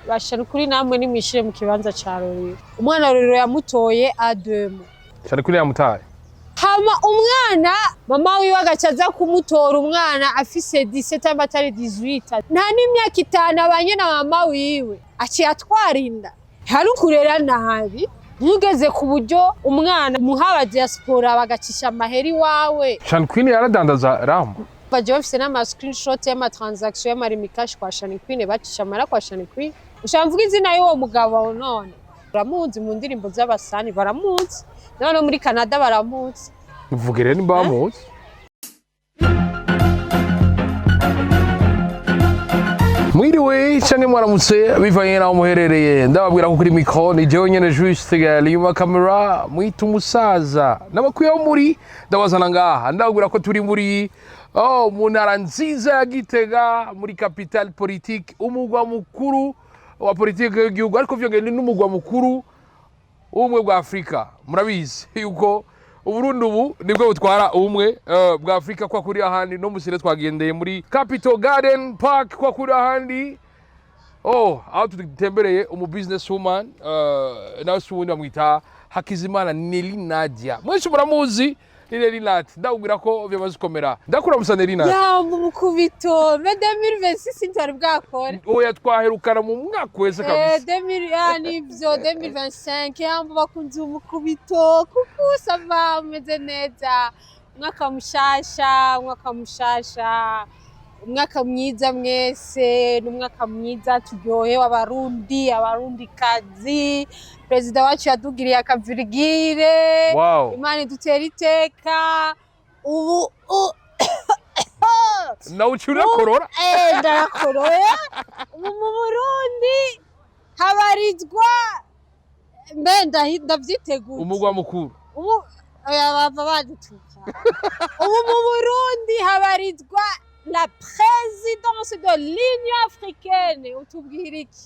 Bashana kuri namwe nimwishire mu kibanza ca Lolilo. Umwana Lolilo yamutoye ademo. Chani Queen yamutaye. Hama umwana mama wiwe agacaza kumutora umwana afise 17 amatari 18. Nta n'imyaka 5 abanye na mama wiwe. Aciye atwarinda. Hari kurera nabi. Ntugeze ku buryo umwana muhaba diaspora bagacisha amaheri wawe. Chani Queen yaradandaza ramu. Baje bafise n'ama screenshot y'ama transaction y'amarimikash kwa Chani Queen bacisha amara kwa Chani Queen. Ushamvuga izina y'uwo mugabo none. Baramuzi mu ndirimbo z'abasani baramuzi. None muri Canada baramuzi. Mvugire ni bamuzi. Mwiriwe canke mwaramutse bivanye naho muherereye ndababwira ko kuri micro ni jewe nyene juste inyuma camera mwita umusaza n'abakwiye muri ndabazana ngaha ndababwira ko turi muri mu ntara nziza ya Gitega muri capitale politique umugwa mukuru wa politique y'igihugu ariko vyongeye n'umugwa mukuru ubumwe bwa Afrika murabizi yuko Uburundi ubu nibwo butwara ubumwe bwa Afrika kwa kuri ahandi no musire twagendeye muri Capital Garden Park kwa kuri ahandi aho tutembereye business woman nawe subundi bamwita Hakizimana Nelly Nadia mwese muramuzi ni NELLY NAT ndabwira ko byamaze komera ndakura musa NELLY NAT ya umukubito 2026 ntari bwakora oya twaherukana mu mwaka wese kabisa 2025 yambo bakunze umukubito kuko sava umeze neza umwaka mushasha umwaka mwiza mwese n'umwaka mwiza turyohewe abarundi kazi Perezida wacu yadugiriye akavirigire Imana idutera iteka ubu na uchura korora ndakoroye ubu mu Burundi habarizwa ndavyiteguye umugwa mukuru ubu bava badutuka ubu mu Burundi habarizwa la présidence de l'Union africaine utubwira iki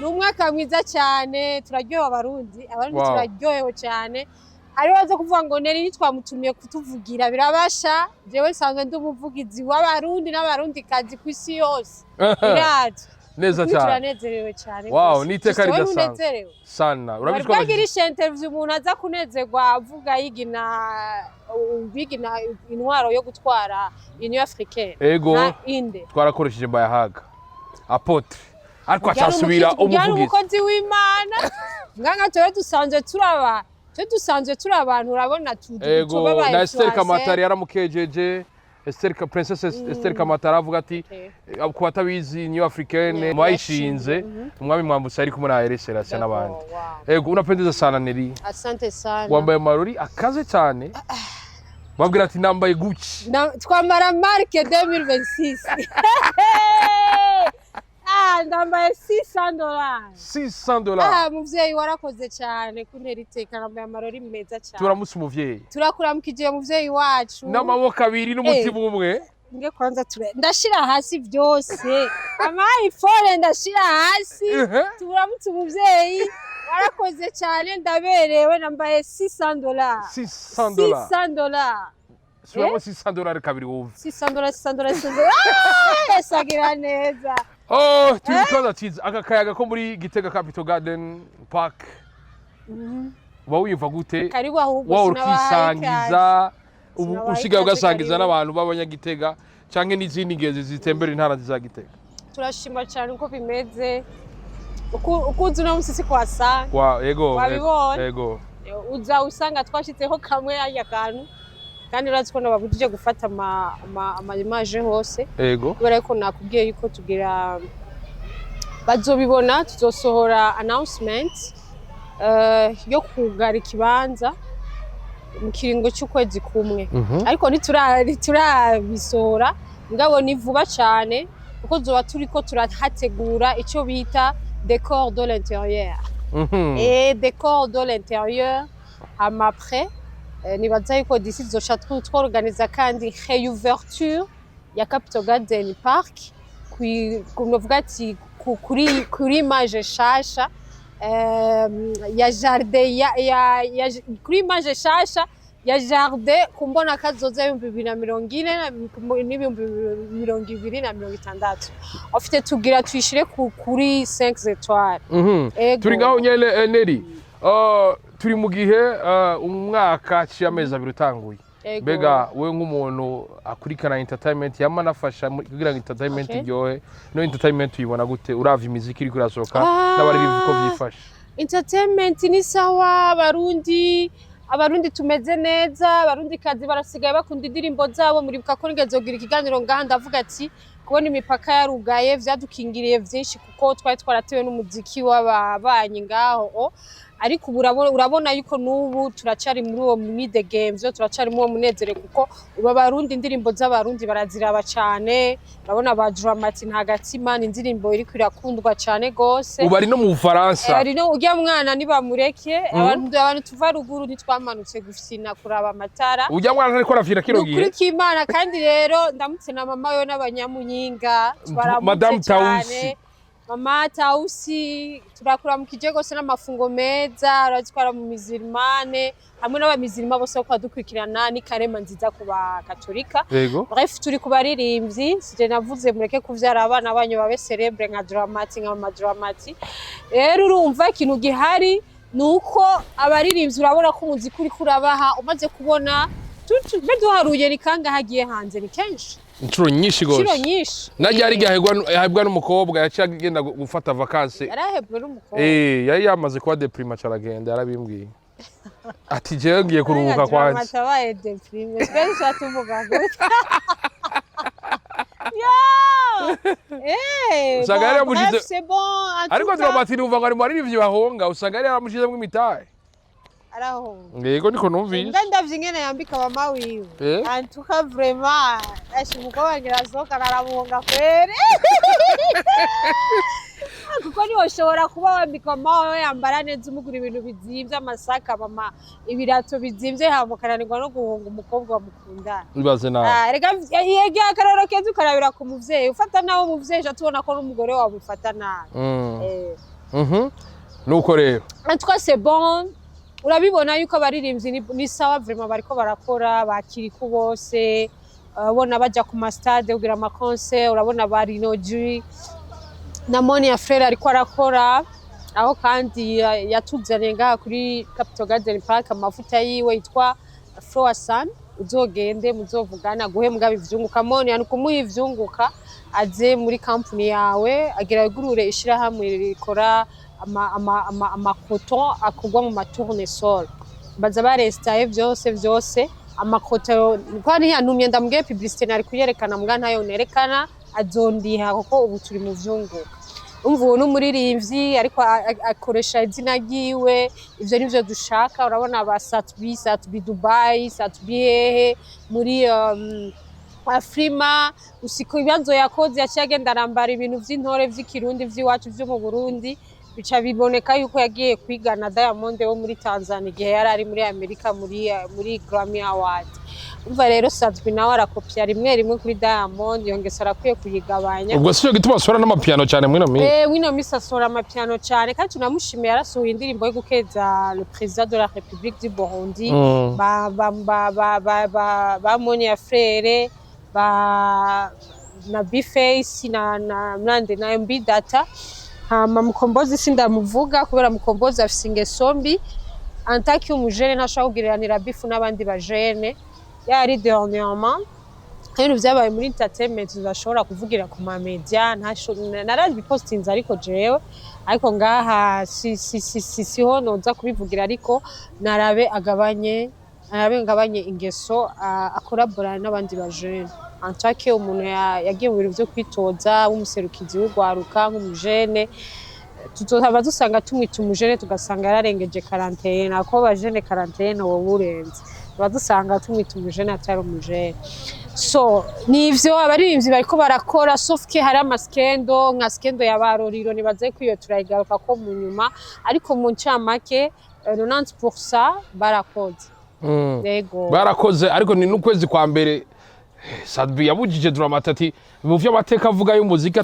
umwaka mwiza cyane turaryohewe abarundi turaryohewe cyane ari waza kuvuga ngo Nelly nitwamutumiye kutuvugira birabasha jewe sanzwe ndumuvugizi w'abarundi n'abarundi kazi kwisi yose birati neza cyane turanezerewe cyane niteka ridasanzwe sana urabishwa bagirisha interview umuntu aza kunezerwa avuga yigina intwaro yo gutwara Union Africaine ego inde twarakoresheje bayahaga apotre ariko acasubira umuvugizi umukozi w'Imana nganga dusanzwe turi abantu urabona ego na Esther Kamatari yaramukejeje Princess Esther Kamatari avuga ati ku batabizi Union Africaine mwayishinze umwami mwambutse ari kumwe na RSRC n'abandi ego unapendeza sana Nelly asante sana wambaye marori akaze cyane babwira ati nambaye Gucci twamara marque 2026 ndambaye $600 muvyeyi warakoze cyane kuntera iteka nambaye amarori meza cyane turamutse umuvyeyi turakuramukije muvyeyi wacu n'amaboko abiri n'umutima umwe nge kwanza ndashira hasi byose iPhone ndashira hasi turamutse umuvyeyi warakoze cyane ndaberewe nambaye $600 Suramo $600 kabiri wumva $600 sagira neza tubikoza cyiza akayaga ko muri Gitega Capital Garden Park wawumva gute ahubwo ukisangiza ushigaye ugasangiza n'abantu b'abanyagitega canke n'izindi ngezi zitembera intara za Gitega turashima cyane uko bimeze ukuzi no musisi kwasa yego yego uza usanga twashitseho kamwe yakantu kandi uratse ko nababujije gufata ama image hose yego kubera ko nakubwiye yuko tugira bazobibona tuzosohora announcement yo kugara ikibanza mu kiringo cy'ukwezi kumwe ariko niturabisohora ngabo ni vuba cyane kuko zoba turiko turahategura icyo bita décor de l'intérieur et décor de l'intérieur après nibaza yuko d'ici tuzoca tworganiza kandi réouverture ya Capital Garden Park kunovuga ati kuri image shasha ya jardin ya kuri image shasha ya jardin kumbona kazoza 2040 n'ibihumbi 2060 afite tugira tuyishire kuri 5 étoiles. Turi ngaho nyene Nelly, turi mu gihe umwaka cy'amezi abiri utanguye. Bega we nk'umuntu akurikana entertainment yama nafasha kugira ngo entertainment iryohe, no entertainment uyibona gute uravye imiziki iri kurasohoka n'abari biviko byifasha? Entertainment ni sawa, abarundi tumeze neza, abarundi kazi barasigaye bakunda indirimbo zabo. Muribuka ko ngezogira ikiganiro ngaha ndavuga ati kubona imipaka yarugaye vyadukingiriye vyinshi kuko twari twaratewe n'umuziki w'ababanyi ngaho, ariko urabona yuko nubu turacari muri uwo mide games, turacari muri uwo munezere kuko uba barundi indirimbo z'abarundi baraziraba cyane. Urabona ba Dramati ntagatima ni indirimbo iri kwirakundwa cyane gose. Ubu ari no mu Bufaransa, ari no ujya mwana nibamureke abantu tuva ruguru nitwamanutse gufina kuraba amatara. Ujya mwana ariko arafira kiro gihe kuri kimana. Kandi rero ndamutse na mama yo n'abanyamunyinga Madame Tausi, Mama Tausi turakura mu kijego gose n'amafungo meza, arazitwara mu mizirmane hamwe n'abamizirma bose ko dukurikirana ni karema nziza ku ba Katolika. Bref turi kubaririmbyi, sije navuze mureke kuvyara abana banyu babe celebre nka Dramati nka Dramati. Rero urumva ikintu gihari nuko abaririmbyi urabona ko umuziki uri kurabaha, umaze kubona duharuye ni kanga hagiye hanze ni kenshi inshuro nyinshi gose. Inshuro nyinshi. Najya ari gahebwa n'umukobwa yacaga agenda gufata vacances. Yarahebwe n'umukobwa. Yari yamaze kuba deprima caragenda yarabimbwiye. Ati jewe ngiye kuruhuka kwanze. Matabaye deprime. Twese atuvuga gutya. Usanga yari yamushize. C'est bon. Ariko Dramati numva ngo ari muri ivyo bahonga, usanga yari yamushizemo imitahe. Araho. Yego niko numvise. Ndavye ingene yambika mama wiwe. Antuka vraiment ashimukwa wangira soka naramuhonga kwere. Kuko ni oshobora kuba wambika mama yambara neza umugura ibintu bizimvye amasaka mama ibirato bizimvye hamukananirwa no guhonga umukobwa wamukundana. Ibaze nawe. Rega yege akaroro keza ukarabira ku muvyeyi ufata nawe umuvyeyi atubona ko n'umugore wawe ufata nawe. Nuko rero. En tout cas c'est bon. Urabibona yuko abaririmbyi ni sawa vraiment bariko barakora bakiriku bose. Ubona baja ku stade ugira ama concert, urabona bari noji na Moni ya Frere ariko arakora aho kandi yatuzanye ngaha kuri Capital Garden Park amavuta yiwe yitwa Froasan. Uzogende muzovugana guhembwa bivyunguka. Moni yani kumuha ivyunguka aze muri company yawe agira igurure ishira hamwe rikora amakoto akugwa mu matournesol. Baza barestaye vyose amakoto kwani yantumye ndambwiye publicité nari kuyerekana mbwa ntayo nerekana azondiha kuko ubu turi mu vyunguka. Umva uwo n'umuririmbyi ariko akoresha izina ryiwe, ivyo nivyo dushaka. Urabona ba Satbi Dubai, Satbi hehe muri Afrima usiko ibibazo yakoze yacagenda arambara ibintu vy'intore vy'ikirundi vy'iwacu vyo mu Burundi. Bica biboneka yuko yagiye kwigana Diamond wo muri Tanzania igihe yari ari muri Amerika muri Grammy Award. Umva rero Satbi nawe arakopya rimwe kuri Diamond, yongesa arakwiye kuyigabanya. Ubwo siyo gituma asora n'amapiano cyane mwino mi. Mwino mi asora amapiano cyane kandi tunamushimiye yarasohoye indirimbo yo gukeza le président de la République du Burundi. Ba Moni ya Frere na B-Face na MB Data. Mukombozi sindamuvuga kubera Mukombozi afise ingeso mbi antaki umujene ntashaka kugiranira bifu n'abandi bajene yari dernièrement. Ibintu vyabaye muri entertainment bashobora kuvugira ku ma media narazi postinze ariko jewe ariko ngaha siho noza kubivugira ariko narabe ngabanye ingeso akorabora n'abandi bajene antake umuntu yagiye mu bintu byo kwitoza w'umuserukizi w'ugwaruka nk'umujene tuzohaba dusanga tumwita umujene tugasanga yararengeje quarantaine ako bajene quarantaine wo burenze badusanga tumwita umujene atari umujene. So nivyo abaririmbyi bariko barakora sauf que hari amaskendo nka skendo ya Baroriro nibaze ko iyo turayigaruka ko mu nyuma ariko mu ncamake 90% barakoze. Yego barakoze ariko ni n'ukwezi kwa mbere Satbi yabujije Dramati ati mu vyo amateka avuga y'umuziki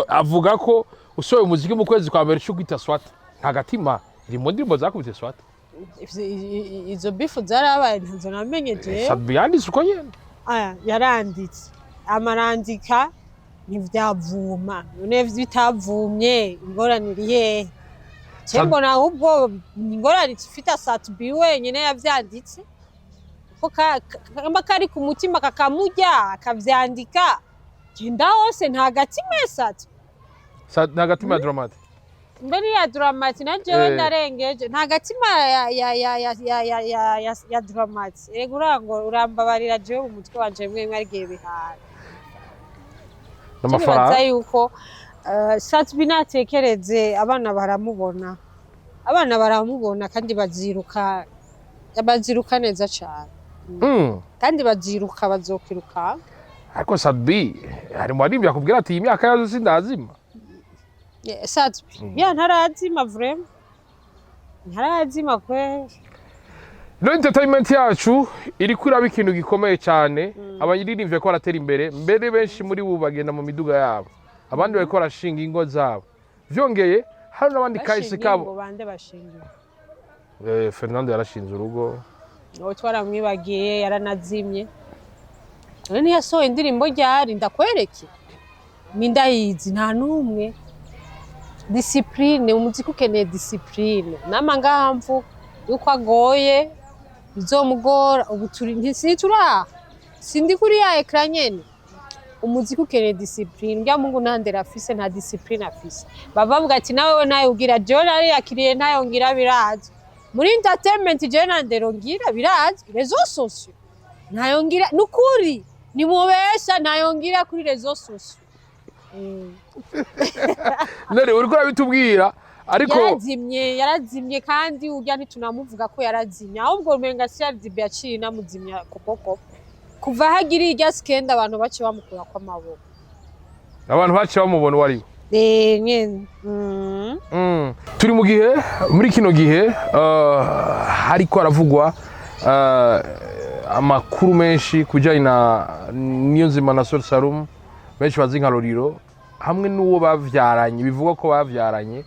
avuga ko usoye umuziki mu kwezi kwa mbere cyo kwita swata ntagatima iri mu ndirimbo zakubise swata. izo bifu zarabaye ntazo namenye je Sadbi yanditse uko nyene yaranditse amarandika ntivyavuma none bitavumye ingoraniriye cyembo na ubwo ingorani ifite Sadbi wenyine yavyanditse ko kamba kari ku mutima kakamujya akavyandika genda hose nta gatima Sadbi nta gatima ya Dramati mbere ya Dramati na jewe ndarengeje nta gatima ya Dramati ego urango urambabarira jewe umutwe wanje mwe arigiye bihara n'amafaranga yuko Sadbi natekereze abana baramubona kandi baziruka neza cyane kandi baziruka bazokwiruka ariko Sadbi hari mu baririmbyi akubwira ati iyi myaka yazo sindazima Sadbi ntarazima vraiment ntarazima kwe no entertainment yacu iri kuraba ikintu gikomeye cyane abayiririmbye ko baratera imbere mbere benshi muri bo bagenda mu miduga yabo abandi bariko barashinga ingo zabo vyongeye hari n'abandi kahise kabo bande bashinga Fernando yarashinze urugo uwo twaramwibagiye yaranazimye none ntiyasohoye indirimbo ryari ndakwereke nindayizi nta numwe discipline umuziki ukeneye discipline n'amangamvu yuko agoye bizomugora ubu turi ntisitura sindi kuri ya ekran nyene umuziki ukeneye discipline ngya mungu nandera afise nta discipline afise bavuga ati nawe ugira John ari yakiriye nayo ngira birazi muri entertainment je nandero ngira birazi rezo sociaux nayo ngira nukuri ni mubesha nayo ngira kuri rezo sociaux none uriko urabitubwira ariko yarazimye kandi urya ntitunamuvuga ko yarazimye ahubwo umenga si yarazimye yaciye namuzimya kokoko kuva hagiri irya skenda abantu bace bamukura kwa maboko abantu bace bamubona wari nyene turi mu gihe muri kino gihe hariko aravugwa amakuru menshi kujyanye na Niyonzima na Salum benshi bazi nka Lolilo hamwe n'uwo bavyaranye bivugwa ko bavyaranye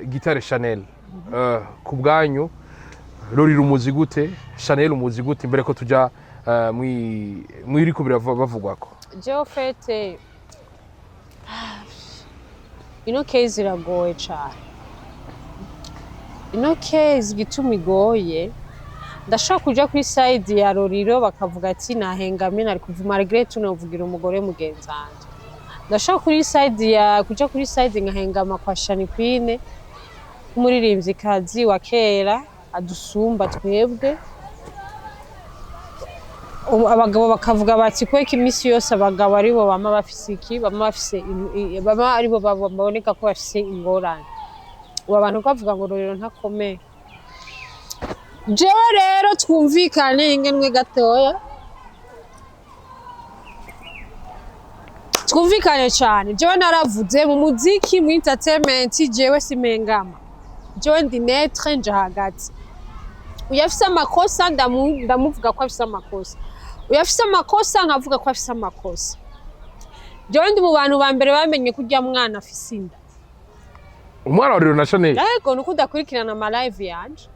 Gitare Chanel ku bwanyu Lolilo umuzi gute Chanel umuzi gute mbere ko tuja mwiri ko biravugwako je fete ino case iragoye cyane ino case gituma igoye ndashaka kuja kuri side ya Lolilo bakavuga ati nahengame nari kuva Margaret tunovugira umugore mugenzanje ndashaka kuja kuri side ngahengama kwa CHANY QUEEN umuririmbyi kazi wa kera adusumba twebwe abagabo bakavuga bati ko imisi yose abagabo aribo bama bafise aribo baboneka ko bafise ingorane ubu abantu bavuga ngo Lolilo ntakomeye jewe rero twumvikane ingenwe gatoya twumvikane cyane jewe naravuze mu muziki mu entertainment jewe simengama jewe ndi netre nje hagati uyafise amakosa ndamuvuga ko afise amakosa uyafise amakosa nkavuga ko afise amakosa jewe ndi mu bantu ba mbere bamenye kurya mwana afise inda umwana wa Lolilo na Chanel yego nuko udakurikirana ama live yanje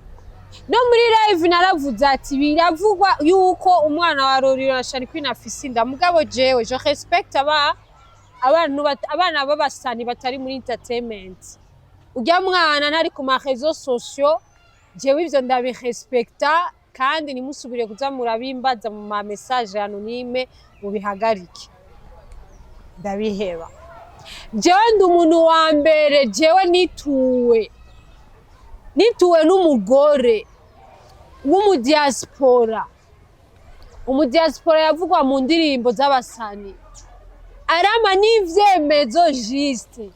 no muri live naravuze ati biravugwa yuko umwana wa Lolilo na CHANY QUEEN afise inda mugabo jewe je respect abana b'abasani batari muri entertainment urya mwana ntari ku ma réseaux sociaux jewe ivyo ndabirespecta kandi nimusubire kuza murabimbaza mu ma message anonyme mubihagarike ndabiheba jewe ndi umuntu wa mbere jewe nituwe n'umugore w'umudiaspora umudiaspora yavugwa mu ndirimbo z'abasani arama n'ivyemezo juste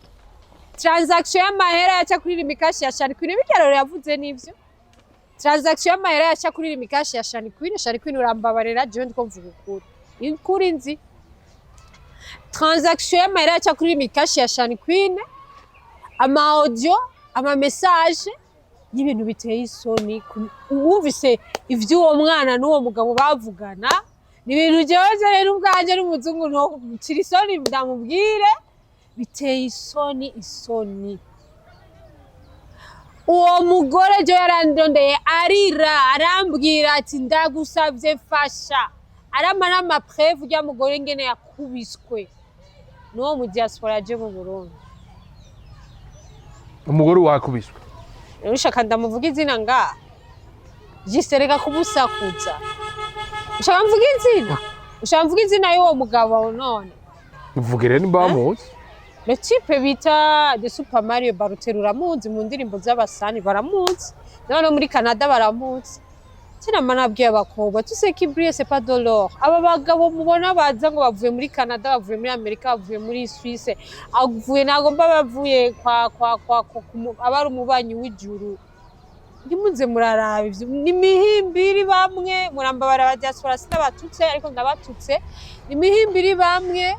transaction y'amahera yaca kuri imikashi ya CHANY QUEEN bikero yavuze n'ivyo transaction y'amahera yaca kuri imikashi ya CHANY QUEEN urambabarira jewe ndiko mvuga ukuri nzi transaction y'amahera yaca kuri imikashi ya CHANY QUEEN ama audio ama message y'ibintu biteye isoni wumvise ivy'uwo mwana n'uwo mugabo bavugana ni ibintu jewe rero ubwanje n'umuzungu no kiri isoni ndamubwire biteye isoni uwo mugore je yarandondeye arira arambwira ati ndagusavye fasha aramara amapreuve ya mugore ngene yakubiswe no mu diaspora je mu Burundi. Umugore wakubiswe Ushaka ndamuvuga izina nga jisereka kumusakuza. Ushaka mvuga izina? Ushaka mvuga izina y'uwo mugabo none? Mvugire ni bamuzi. Le type bita de Super Mario baruterura muzi mu ndirimbo z'abasani baramuzi. None muri Canada baramuzi. Tena manabwiye abakobwa tu sais qui brille c'est pas de l'or. Aba bagabo mubona baza ngo bavuye muri Canada, bavuye muri Amerika, bavuye muri Suisse, avuye nagomba bavuye kwa abari umubanyi w'ijuru. Ndimuze muraraba ivyo ni mihimbiri bamwe murambabara ba diaspora sinabatutse ariko ndabatutse ni mihimbiri bamwe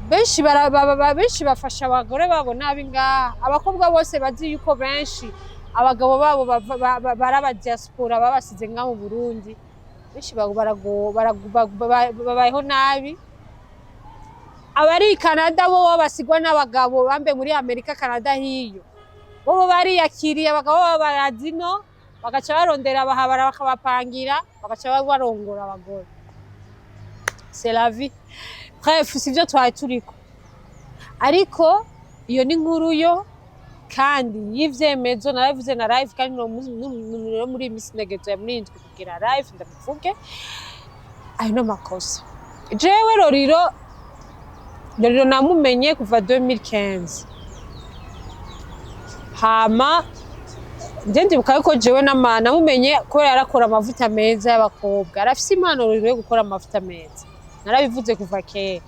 benshi benshi bafasha abagore babo nabi ngaha abakobwa bose bazi yuko benshi abagabo babo baraba diaspora babasize nga mu Burundi benshi babayeho nabi abari Canada bo basigwa n'abagabo bambe muri Amerika Canada hiyo bo bari yakiriye abagabo barazino bagaca barondera abahabara bakabapangira bagaca barongora abagore. C'est la vie. Bref, sivyo twari turiko ariko iyo ni nkuru yo kandi y'ivyemezo naravuze na live kandi no muri Miss Negeto ya mwindwi kugira live ndabivuge ayo no makosa jewe Lolilo namumenye kuva 2015 hama ndibuka ko jewe namumenye ko yarakora amavuta meza y'abakobwa arafise impano Lolilo yo gukora amavuta meza narabivuze kuva kera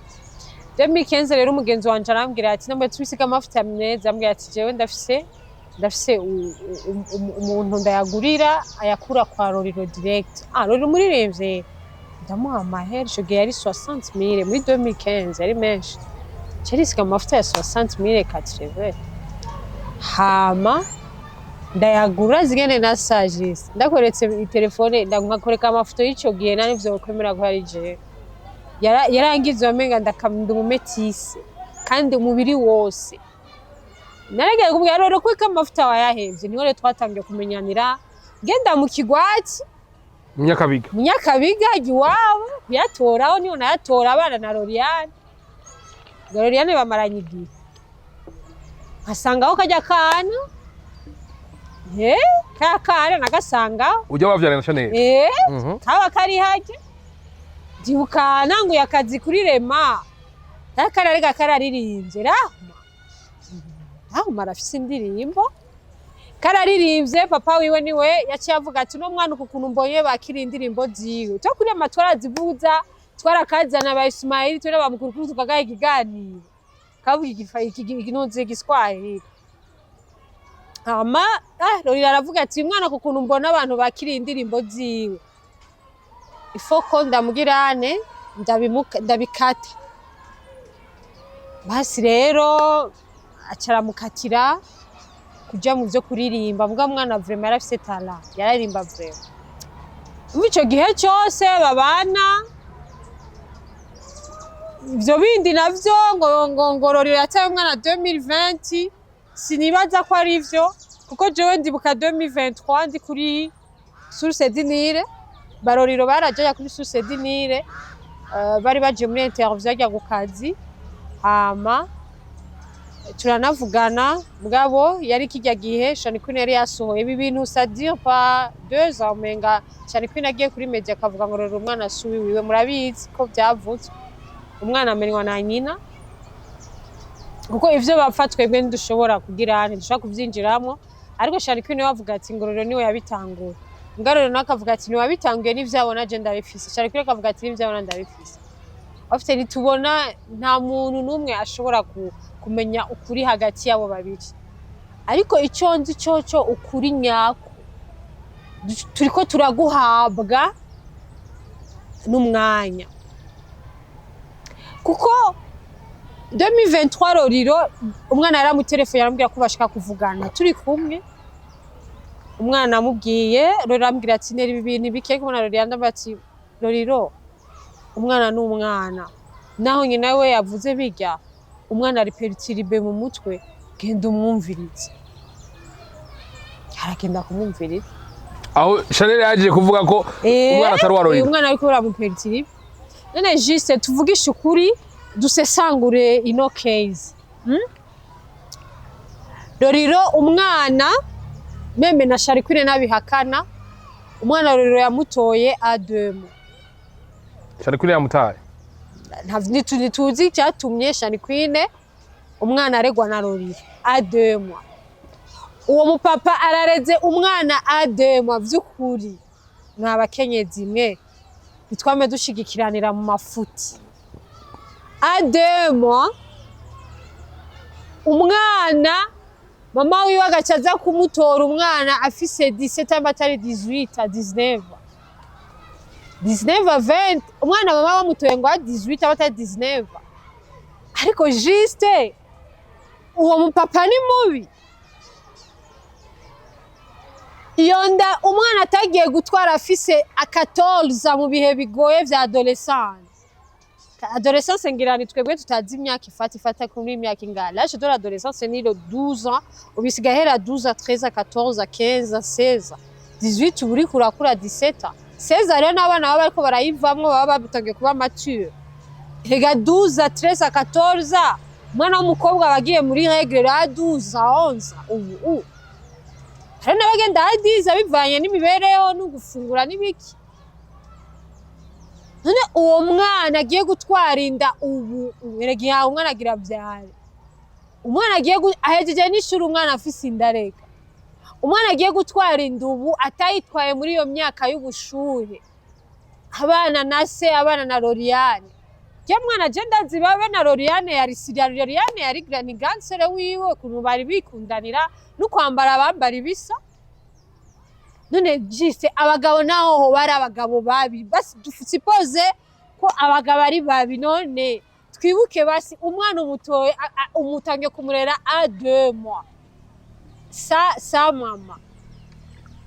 2015 rero umugenzi wanje arambwira ati namwe tubisiga amavuta meza ambwira ati jewe ndafise umuntu ndayagurira ayakura kwa Lolilo direct Lolilo muriremvye ndamuha amahera ico gihe yari 60,000 muri 2015 yari menshi cyarisiga amavuta ya 60,000 80 hama ndayagura zigene na sagis ndakoretse telefone ndakoreka amafoto y'ico gihe nari vyo kwemera ko ari je yarangize wamenga ndakamunda umumetisi kandi umubiri wose naragera kubwira rero ko amavuta wayahevye niho rero twatangiye kumenyanira genda mu kigwati Munyakabiga iwabo kuyatoraho niho nayatora abana na Loriane bamaranye igihe nkasangaho kajya kana kakana nagasanga ujya bavyaranye Chanel kaba kari haje Dibukana ngo yakazi kuri Rema akararega kararirinze rahuma arafise indirimbo kararirimbye papa wiwe niwe yaciye avuga ati no mwana ukuntu mbonye bakiri indirimbo ziwe to kuri amatwara zivuza twarakazana ba Ismail tore bamukuru tukagaye ikiganiro kavuga ikinonze giswahili ama Lolilo aravuga ati mwana ukuntu mbona abantu bakiri indirimbo ziwe ifoko ndamugirane ndabikata basi rero acaramukatira kuja mu byo kuririmba mbwa mwana vraiment yarafise talent yararimba vraiment ico gihe cyose babana ivyo bindi navyo ngo Lolilo yataye umwana 2020 sinibaza ko ari ivyo kuko jewe ndibuka 2023 ndi kuri Source du Nil Lolilo barajaja kuri Source du Nil bari baje muri interview ajya gukazi hama turanavugana mugabo yari kijya gihe CHANY QUEEN yari yasohoye ibi bintu ça dure pas 2 ans menga CHANY QUEEN agiye kuri media akavuga ngo Lolilo umwana subi wiwe murabizi ko byavutse umwana amenywa na nyina kuko ivyo bafatwe bwe ndushobora kugira ndushaka kuvyinjiramo ariko CHANY QUEEN wavuga ati ngo Lolilo niwe yabitangura Lolilo nakavuga ati niwe yabitanguye n'ivyabona je ndabifise CHANY QUEEN akavuga ati n'ivyabona ndabifise afite nitubona nta muntu numwe ashobora kumenya ukuri hagati yabo babiri ariko icyo nzi cyo ukuri nyako turiko turaguhabwa n'umwanya kuko 2023 Lolilo umwana yaramutelefone yarambwira ko bashaka kuvugana turi kumwe umwana amubwiye Lolilo arambwira ati neri ibintu bike kubona Lolilo yandamba ati Lolilo umwana n'umwana naho nyina we yavuze bijya umwana ari perturbe mu mutwe genda umwumvirize aragenda kumumvirira aho Chanel yaje kuvuga ko umwana atari wa Lolilo umwana ariko baramupertiriye none juste tuvugisha ukuri dusesangure ino case Lolilo umwana meme na Chany Queen nabihakana umwana Lolilo yamutoye à 2 mois Chany Queen yamutaye ntituzi cyatumye Chany Queen umwana aregwa na Lolilo à 2 mois uwo mupapa arareze umwana à 2 mois vy'ukuri mwabakenyezi mwe bitwame dushigikiranira mu mafuti à 2 mois umwana mama wiwe agacaza kumutora umwana afise 17 ans batari 18 19 20 umwana mama bamutoye ngo 18 batari 19 ariko juste uwo mupapa ni mubi yonda umwana atagiye gutwara afise 14 mu bihe bigoye vya adolescence ngirani twebwe tutazi imyaka ifata kuri imyaka ingana l'âge de l'adolescence ni le 12 ans ubisiga hera 12 à 13 à 14 à 15 à 16 18 uri kurakura 17 ans 16 rero n'abana baba ariko barayivamwe baba batangiye kuba mature hega 12 à 13 à 14 mwana w'umukobwa bagiye muri règle la 12 à 11 ubu hari n'abagenda hadiza bivanye n'imibereho no gufungura n'ibiki none uwo mwana agiye gutwara inda ubu uregiye umwana agira byare umwana agiye ahejeje n'ishuri umwana afise inda reka umwana agiye gutwara inda ubu atayitwaye muri iyo myaka y'ubushuhe abana na se abana na Loriane je mwana je ndazi babe na Loriane yari grani gansere wiwe kuntu bari bikundanira no kwambara bambara bisa none jiste abagabo naho ho bari abagabo babi basi suppose ko abagabo ari babi none twibuke basi umwana umutoye umutange kumurera à 2 mois sa mama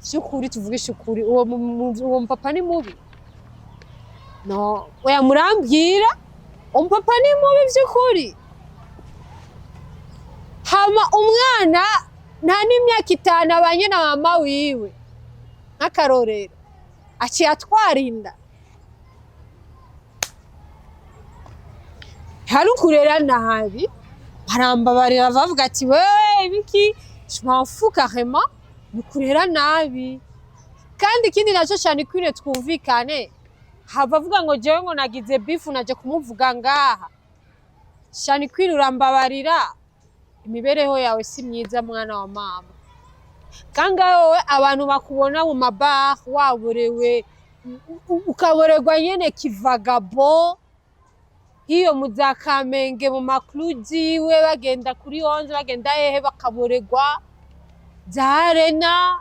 shukuri tuvugisha ukuri uwo papa ni mubi no oya murambwira papa ni mubi vy'ukuri hama umwana nta n'imyaka 5 abanye na mama wiwe nk'akarorero aciye atwara inda hari ukurera nabi barambabarira bavuga ati wewe ibiki m'en carrément nukurera nabi kandi ikindi naco Chany Queen twumvikane havavuga ngo jewe ngo nagize beef naje kumuvuga ngaha Chany Queen urambabarira imibereho yawe si myiza mwana wa mama kanga wowe abantu bakubona mu mabar waborewe ukaborerwa nyene kivagabo iyo muzakamenge mu makludi we bagenda kuri 11 bagenda hehe bakaborerwa zarena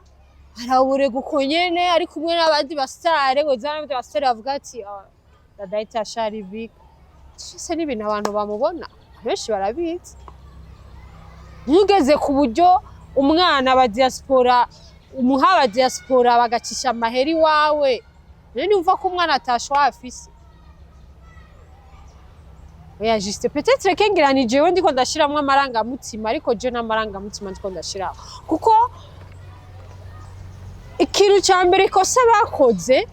araborerwa uko nyene ari kumwe n'abandi basare ngo zanabandi basare bavuga ati dadaita Sharibik se n'ibintu abantu bamubona benshi barabizi ntugeze ku buryo umwana ba diaspora umuha diaspora bagacisha amaheri wawe none umva ko umwana atashwa afise oya juste peut-être que ngirani jewe ndiko ndashiramwe amaranga mutima ariko je n'amaranga mutima ndiko ndashira kuko ikintu cyambere ko sabakoze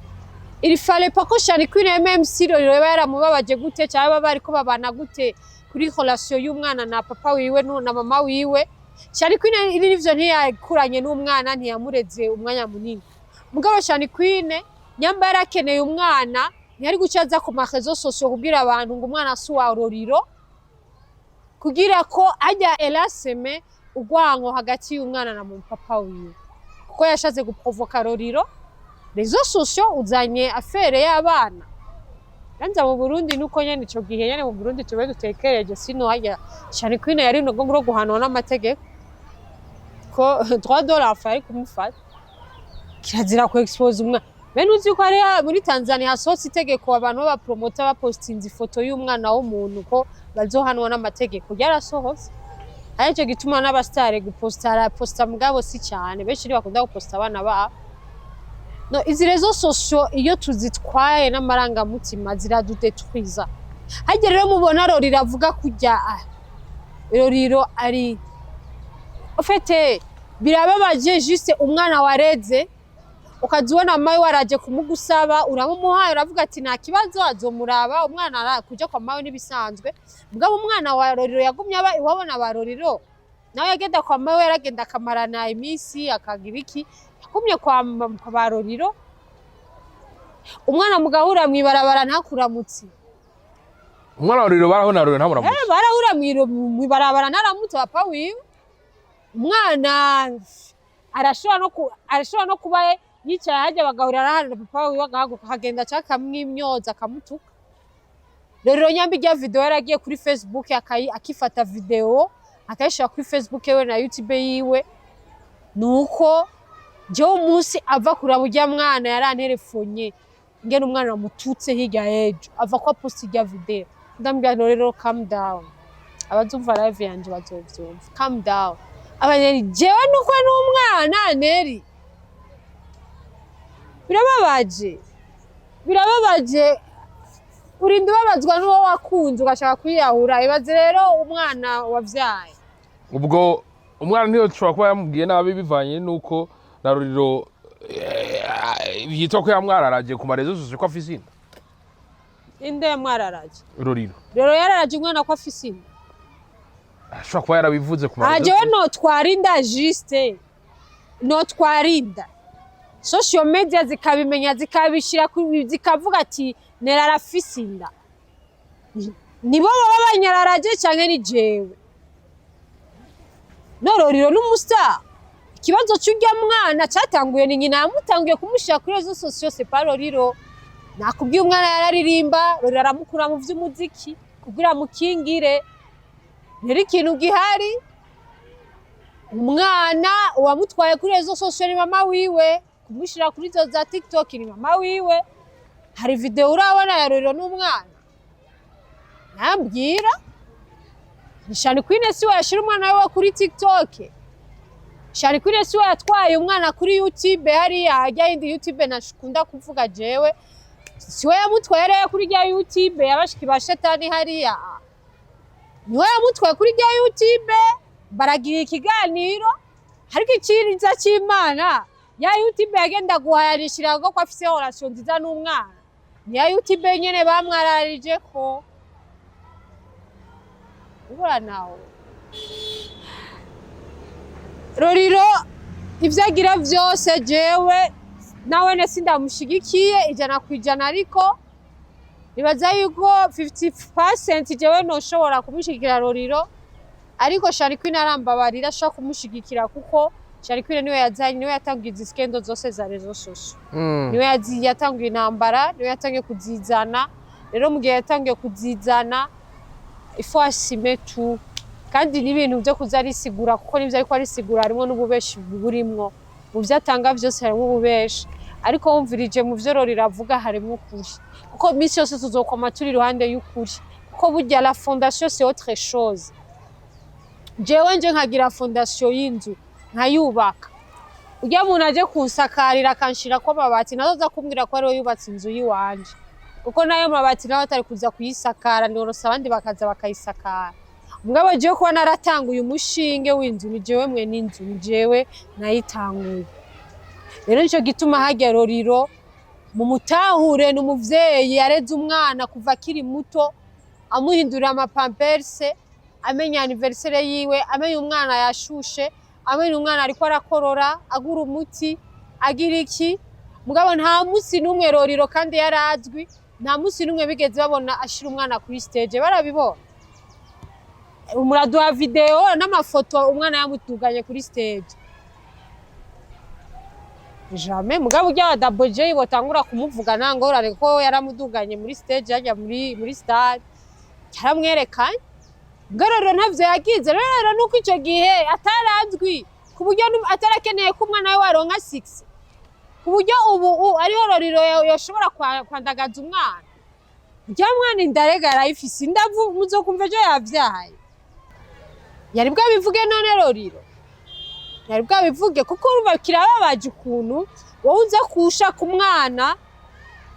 il fallait pas que Chany Queen même si Lolilo yaramubabaje gute cyaba bari ko babana gute kuri relation y'umwana na papa wiwe na mama wiwe Chany Queen iri nivyo ntiyakuranye n'umwana ntiyamureze umwanya munini mugabo Chany Queen nyamba yarakeneye umwana ntiyari gucaza ku marezo sociaux kugira abantu ngo umwana asuwa Lolilo kugira ko ajya elaseme ugwanko hagati y'umwana na papa wiwe kuko yashatse guprovoka Lolilo rezo sociaux uzanye affaire y'abana Ganza mu Burundi nuko nyene ico gihe nyene mu Burundi tube dutekereje sino hajya Chany Queen yari no ngoro guhanwa n'amategeko ko $3 ari kumufata kirazira ko expose umwana bene uzi ko ari muri Tanzania hasose itegeko abantu baba promoter bapostinze ifoto y'umwana w'umuntu ko bazohanwa n'amategeko yarasohose aricyo gituma n'abastare posta mugabo si cyane benshi bakunda guposta abana ba no izi rezo sociaux iyo tuzitwaye n'amaranga mutima ziradudetwiza hajye rero mubona Lolilo avuga kujya Lolilo ari ofete birababaje juste umwana wareze ukazibona mawe waraje kumugusaba uramumuhaye uravuga ati nta kibazo azomuraba umwana kuja kwa mawe nibisanzwe bwa umwana wa Lolilo yagumye aba iwabona ba Lolilo nawe yagenda kwa mawe yaragenda kamarana imisi akagira iki yagumye kwa ba Lolilo umwana mugahura mwibarabara ntakuramutse umwana wa Lolilo baraho na Lolilo ntamuramutse barahura mwibarabara naramutse papa wiwe umwana arashobora no kuba yicaye hajya bagahurira hano papa wiwe agahaguka akagenda akamwimyoza akamutuka Lolilo nyambi rya video yaragiye kuri Facebook akifata video akayishira kuri Facebook yewe na YouTube yiwe nuko jewe umunsi ava kuraba urya mwana yaranterefonye ngene umwana mututse hirya ejo ava kwa post rya video ndambya Lolilo calm down abazumva live yanje bazovyumva calm down abanyeri jewe nuko n'umwana Neri birababaje urinda ubabazwa n'uwo wakunze ugashaka kwiyahura ibaze rero umwana wavyaye ubwo umwana niyo tshobora kuba yamubwiye nabi bivanye nuko na Lolilo yitwa ko yamwararaje ku marezo zose ko afise inda inde yamwararaje Lolilo yararaje umwana ko afise inda ashobora kuba yarabivuze ku marezo jewe notwarinda juste notwarinda social media zikabimenya zikabishira zikavuga ati nerarafise inda nibo baba banyararaje canke ni jewe no Lolilo n'umusta ikibazo cy'urya mwana cyatanguye ni nyina yamutanguye kumushira kuri rezo sociaux c'est pas Lolilo nakubwiye umwana yararirimba Lolilo aramukura mu vy'umuziki kugira mukingire rero ikintu gihari umwana wamutwaye kuri rezo sociaux ni mama wiwe kumushira kuri zo za TikTok ni mama wiwe hari video urabona ya Lolilo n'umwana nambwira Chany Queen si washira umwana we kuri TikTok Chany Queen si yatwaye umwana kuri YouTube hariya hajya indi YouTube nashukunda kuvuga jewe siwe yamutwaye rero kuri rya YouTube yabashiki ba shetani hariya niwe yamutwaye kuri rya YouTube baragira ikiganiro hariko ikiriza cy'Imana ya YouTube yagenda guhayarishira ngo ko afise relation nziza n'umwana ni ya YouTube nyene bamwararije ko ubura nawe Lolilo ivyagira vyose jewe nawe nese ndamushigikiye ijana kwijana ariko nibaza yuko 50% jewe noshobora kumushigikira Lolilo ariko Chany Queen arambabarira ashaka kumushigikira kuko Chany Queen niwe yazanye niwe yatangiye iskendo zose za rezo sociaux niwe yatangiye intambara niwe yatangiye kuzizana rero mu gihe yatangiye kuzizana ifo asime tu kandi n'ibintu byo kuzarisigura kuko nivyo ariko arisigura harimo n'ububeshi burimwo mu vyatanga vyose harimo ububeshi ariko wumvirije mu vyo Lolilo avuga harimo ukuri kuko misi yose tuzokoma turi iruhande y'ukuri kuko burya la fondation c'est autre chose jewe nje nkagira fondation y'inzu nkayubaka urya muntu aje kunsakarira kanshira ko amabati nazoza kumbwira ko ariwe yubatse inzu yiwanje kuko nayo mabati nawe atari kuza kuyisakara ndorosa abandi bakaza bakayisakara mugabo jewe kuba naratanguye umushinge w'inzu ni jewe mwe n'inzu ni jewe nayitanguye rero nico gituma hajya Lolilo mu mutahure n'umuvyeyi yareze umwana kuva kiri muto amuhindurira amapampers amenya anniversaire yiwe amenya umwana yashushe amenya umwana ariko arakorora agura umuti agira iki mugabo nta musi n'umwe Lolilo kandi yarazwi nta musi n'umwe bigeze babona ashira umwana kuri stage barabibona umuraduha video n'amafoto umwana yamutuganye kuri stage jamais mugabo ujya Double J botangura kumuvugana ngo urare ko yaramuduganye muri stage yajya muri stade yaramwerekanye Lolilo ntavyo yagize rero nuko ico gihe atarazwi kuburyo atarakeneye ko umwana we waronka 6 kuburyo ubu ariho Lolilo yoshobora kwandagaza umwana ujya mwana indarega arayifise indavu muzokumva ejo yavyaye yari bwabivuge none Lolilo yari bwabivuge kuko urumva kirababaje ukuntu wowe uza kushaka umwana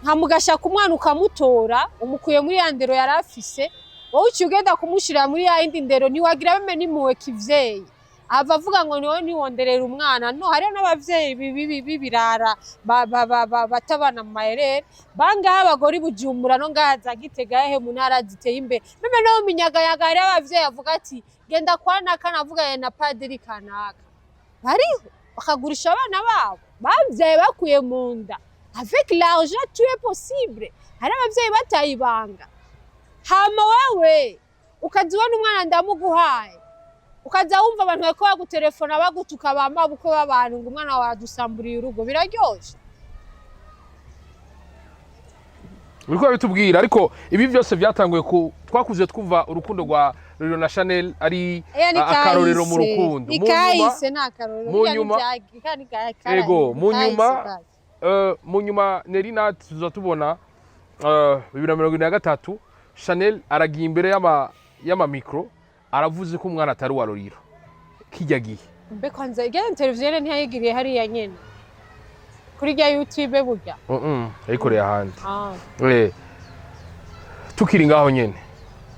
nkamugasha ku mwana ukamutora umukuye muri ya ndero yarafise wowe uciye ugenda kumushira muri ya yindi ndero niwagira bame nimuwe kivyeyi ava avuga ngo niwe niwonderera umwana. No, hari n'abavyeyi bibirara batabana mu mayerere bangaha abagore Bujumbura no ngaha za Gitega hehe mu ntara ziteye imbere. Meme no mu Minyagayaga hari abavyeyi avuga ati genda kwanaka navuga na padiri kanaka, bariho bakagurisha abana babo bavyaye bakuye mu nda. Avec l'argent tout est possible. Hari abavyeyi batayibanga. Hama wewe ukazibona umwana ndamuguhaye, ukaza wumva abantu bako bagutelefona bagutuka bamabukwe b'abantu ngo umwana wadusamburiye urugo, biraryoshe. Uriko bitubwira ariko ibi byose byatanguye twakuze twumva urukundo rwa Lolilo na Chanel ari akarorero mu rukundo. Ikahise na akarorero. Mu nyuma NELLY NAT tuzatubona 2023 Chanel aragiye imbere y'ama micro aravuze ko umwana atari wa Lolilo kijya gihe. Mbe kwanza igene televiziyo ntiyayigiriye hariya nyene kuri rya YouTube burya. Yayikoreye ahandi. Tukiri ngaho nyene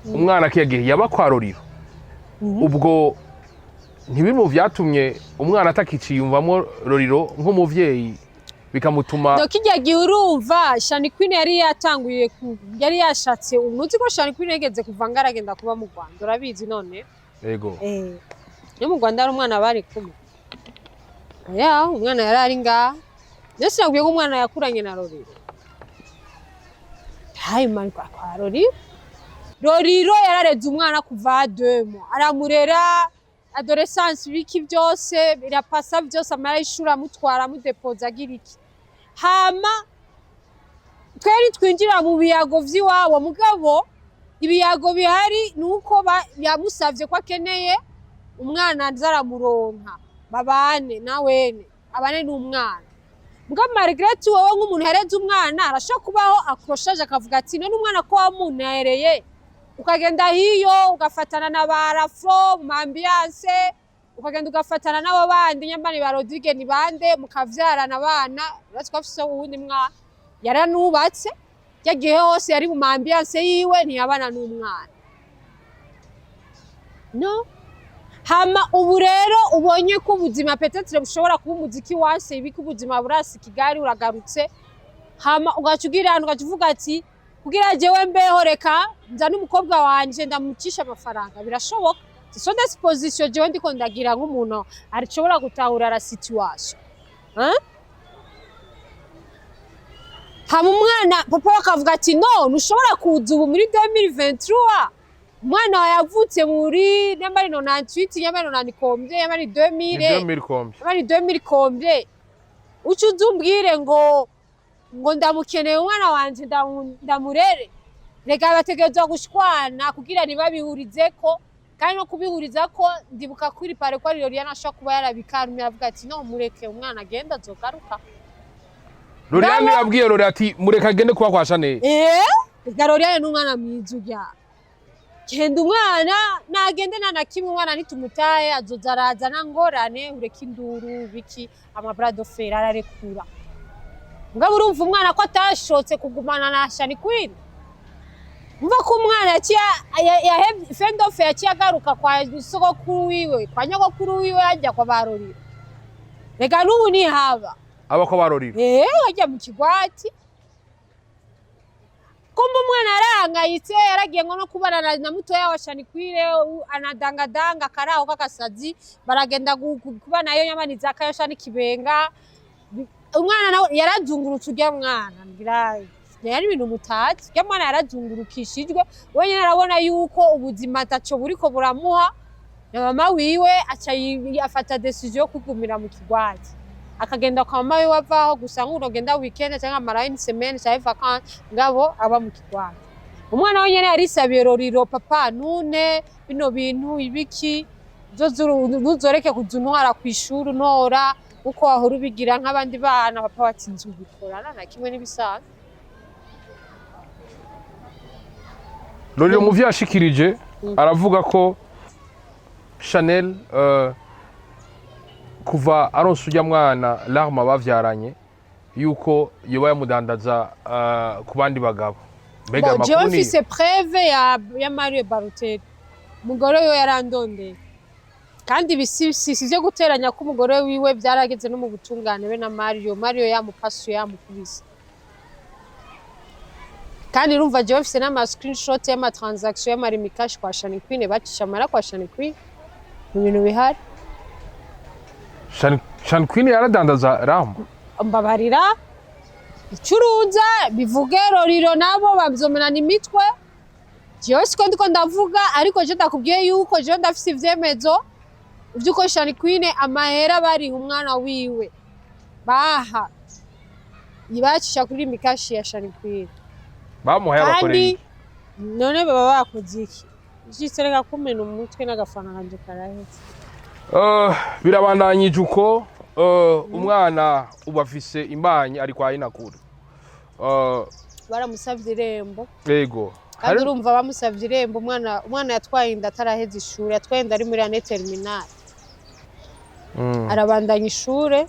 umwana kijya gihe yaba kwa Lolilo. Ubwo ntibiri mu vyatumye umwana atakiciyumvamo Lolilo nk'umuvyeyi bikamutuma no kijya gihe urumva CHANY QUEEN yari yatanguye yari yashatse umuzi ko CHANY QUEEN yegeze kuva ngaragenda kuba mu Rwanda urabizi none. Yego. Yo mu Rwanda ari umwana bari kumwe. Umwana yari ari ngaha. Nese nabwiye ko umwana yakuranye na Lolilo. Hayi mani kwa Lolilo. Lolilo yarareze umwana kuva 2 mois. Aramurera adolescence biki byose birapasa byose amarayishura mutwara mudepoza giriki. Hama twari twinjira mu biyago vy'iwabo mugabo ibiyago bihari nuko yamusavye ko akeneye umwana nzaramuronka babane nawene abane n'umwana. Mbwa Margaret wowe nk'umuntu yareze umwana arashaka kubaho akroshaje akavuga ati none umwana ko wamuntereye ukagenda hiyo ugafatana na barafo mu ambiance ukagenda ugafatana n'abo bandi nyambani ba Rodrigue ni bande mukavyarana abana batwa fise uwundi mwana yaranubatse yagiye hose yari mu ambiance yiwe ntiyabana n'umwana. No hama ubu rero ubonye ko ubuzima petetre bushobora kuba umuziki wase ibiki ubuzima burasi Kigali uragarutse hama ugacugira ugavuga ati kugira jewe mbeho reka nza n'umukobwa wanje ndamucisha amafaranga birashoboka. So this position jewe ndiko ndagira nk'umuntu arishobora gutahura la situation. Hama umwana papa wakavuga ati no nushobora kuza ubu muri 2023 umwana yavutse muri nyamari 98 nyamari 90 kombye nyamari 2000 kombye nyamari 2000 kombye ucuzumbwire ngo ndamukeneye umwana wanje ndamurere rega bategerezwa gushwana kugira nibabihurizeko kandi no kubihuriza ko ndibuka kuri pare ko Lolilo yanashaka kuba yarabikarumye avuga ati no mureke umwana agenda azogaruka. Lolilo yabwiye Lolilo ati mureka agende kuba kwa Chanel. Lolilo n'umwana mwiza ujya genda umwana nagende nanakimwe umwana nitumutaye azozaraza nangorane ureka induru biki amabrado fera ararekura. Ngabo urumva umwana ko atashotse kugumana na CHANY QUEEN. Mva ko umwana ya friend of yaciagaruka kwa sogokuru wiwe kwa nyogokuru wiwe ajya kwa ba Lolilo. Rega n'ubu ni haba aba kwa ba Lolilo. Ajya mu kigwati. Kumba umwana yarangayitse yaragiye ngo no kubana na mutoya wa CHANY QUEEN anadangadanga karaho kakasazi baragenda kubana yo nyamaniza kayo CHANY kibenga. Umwana nawe yarazungurutse ujya mwana ngira yari ibintu mutazi ya mwana yarazungurukishijwe wenyine arabona yuko ubuzima ataco buriko buramuha na mama wiwe aca afata decision yo kugumira mu kigwati akagenda kwa mama wiwe avaho gusa nk'urogenda weekend cyangwa mara une semaine cyangwa vacances ngabo aba mu kigwati. Umwana wenyine yarisabiye Lolilo papa nune bino bintu ibiki uzoreke kuzuntwara kwishuru ntora uko wahora ubigira nk'abandi bana papa watsinze ubikora na kimwe n'ibisanzwe. Lolilo mu vyashikirije aravuga ko Chanel kuva aronse ujya mwana larme bavyaranye yuko yoba yamudandaza ku bandi bagabo. Mbega makuni jewe mfise preuve ya Mario Baruteri mugore yo yarandondeye kandi bisisi byo guteranya k'umugore wiwe byarageze no mu butungane be na Mario yamupasuye yamukubise kandi urumva je bafise n'ama screenshot y'ama transaction y'amarimikash kwa CHANY QUEEN bacisha amara kwa CHANY QUEEN mu bintu bihari. CHANY QUEEN yaradandaza ramu mbabarira icuruza bivuge Lolilo nabo babyomenana imitwe jewe siko ndiko ndavuga ariko je ndakubwiye yuko je ndafise ivyemezo vyuko CHANY QUEEN amahera bari umwana wiwe baha ibacisha kuri mikashi ya CHANY QUEEN bamuhaye abakoreye none baba bakoze iki jisereka kumena umutwe n'agafana kanje karahetse. Birabandanyije uko umwana ubafise imbanyi ari kwa inakuru baramusavye irembo yego kandi urumva bamusavye irembo umwana yatwaye inda ataraheza ishuri yatwaye inda ari muri ane terminal arabandanya ishure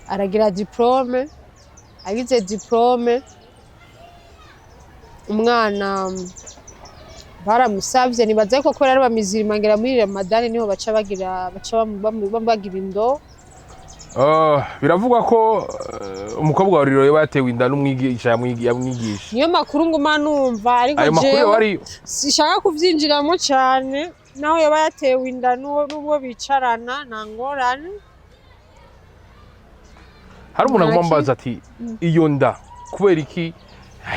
aragira diplome agize diplome umwana baramusavye nibaza ko kubera ari bamizirimangira muri Ramadan niho baca bagira indo. Biravugwa ko umukobwa wa Lolilo yatewe inda n'umwigisha yamwigisha niyo makuru nguma numva ariko jewe sishaka kuvyinjiramo cyane naho yaba yatewe inda n'ubwo bicarana nta ngorane. Hari umuntu agombaza ati iyo nda kubera iki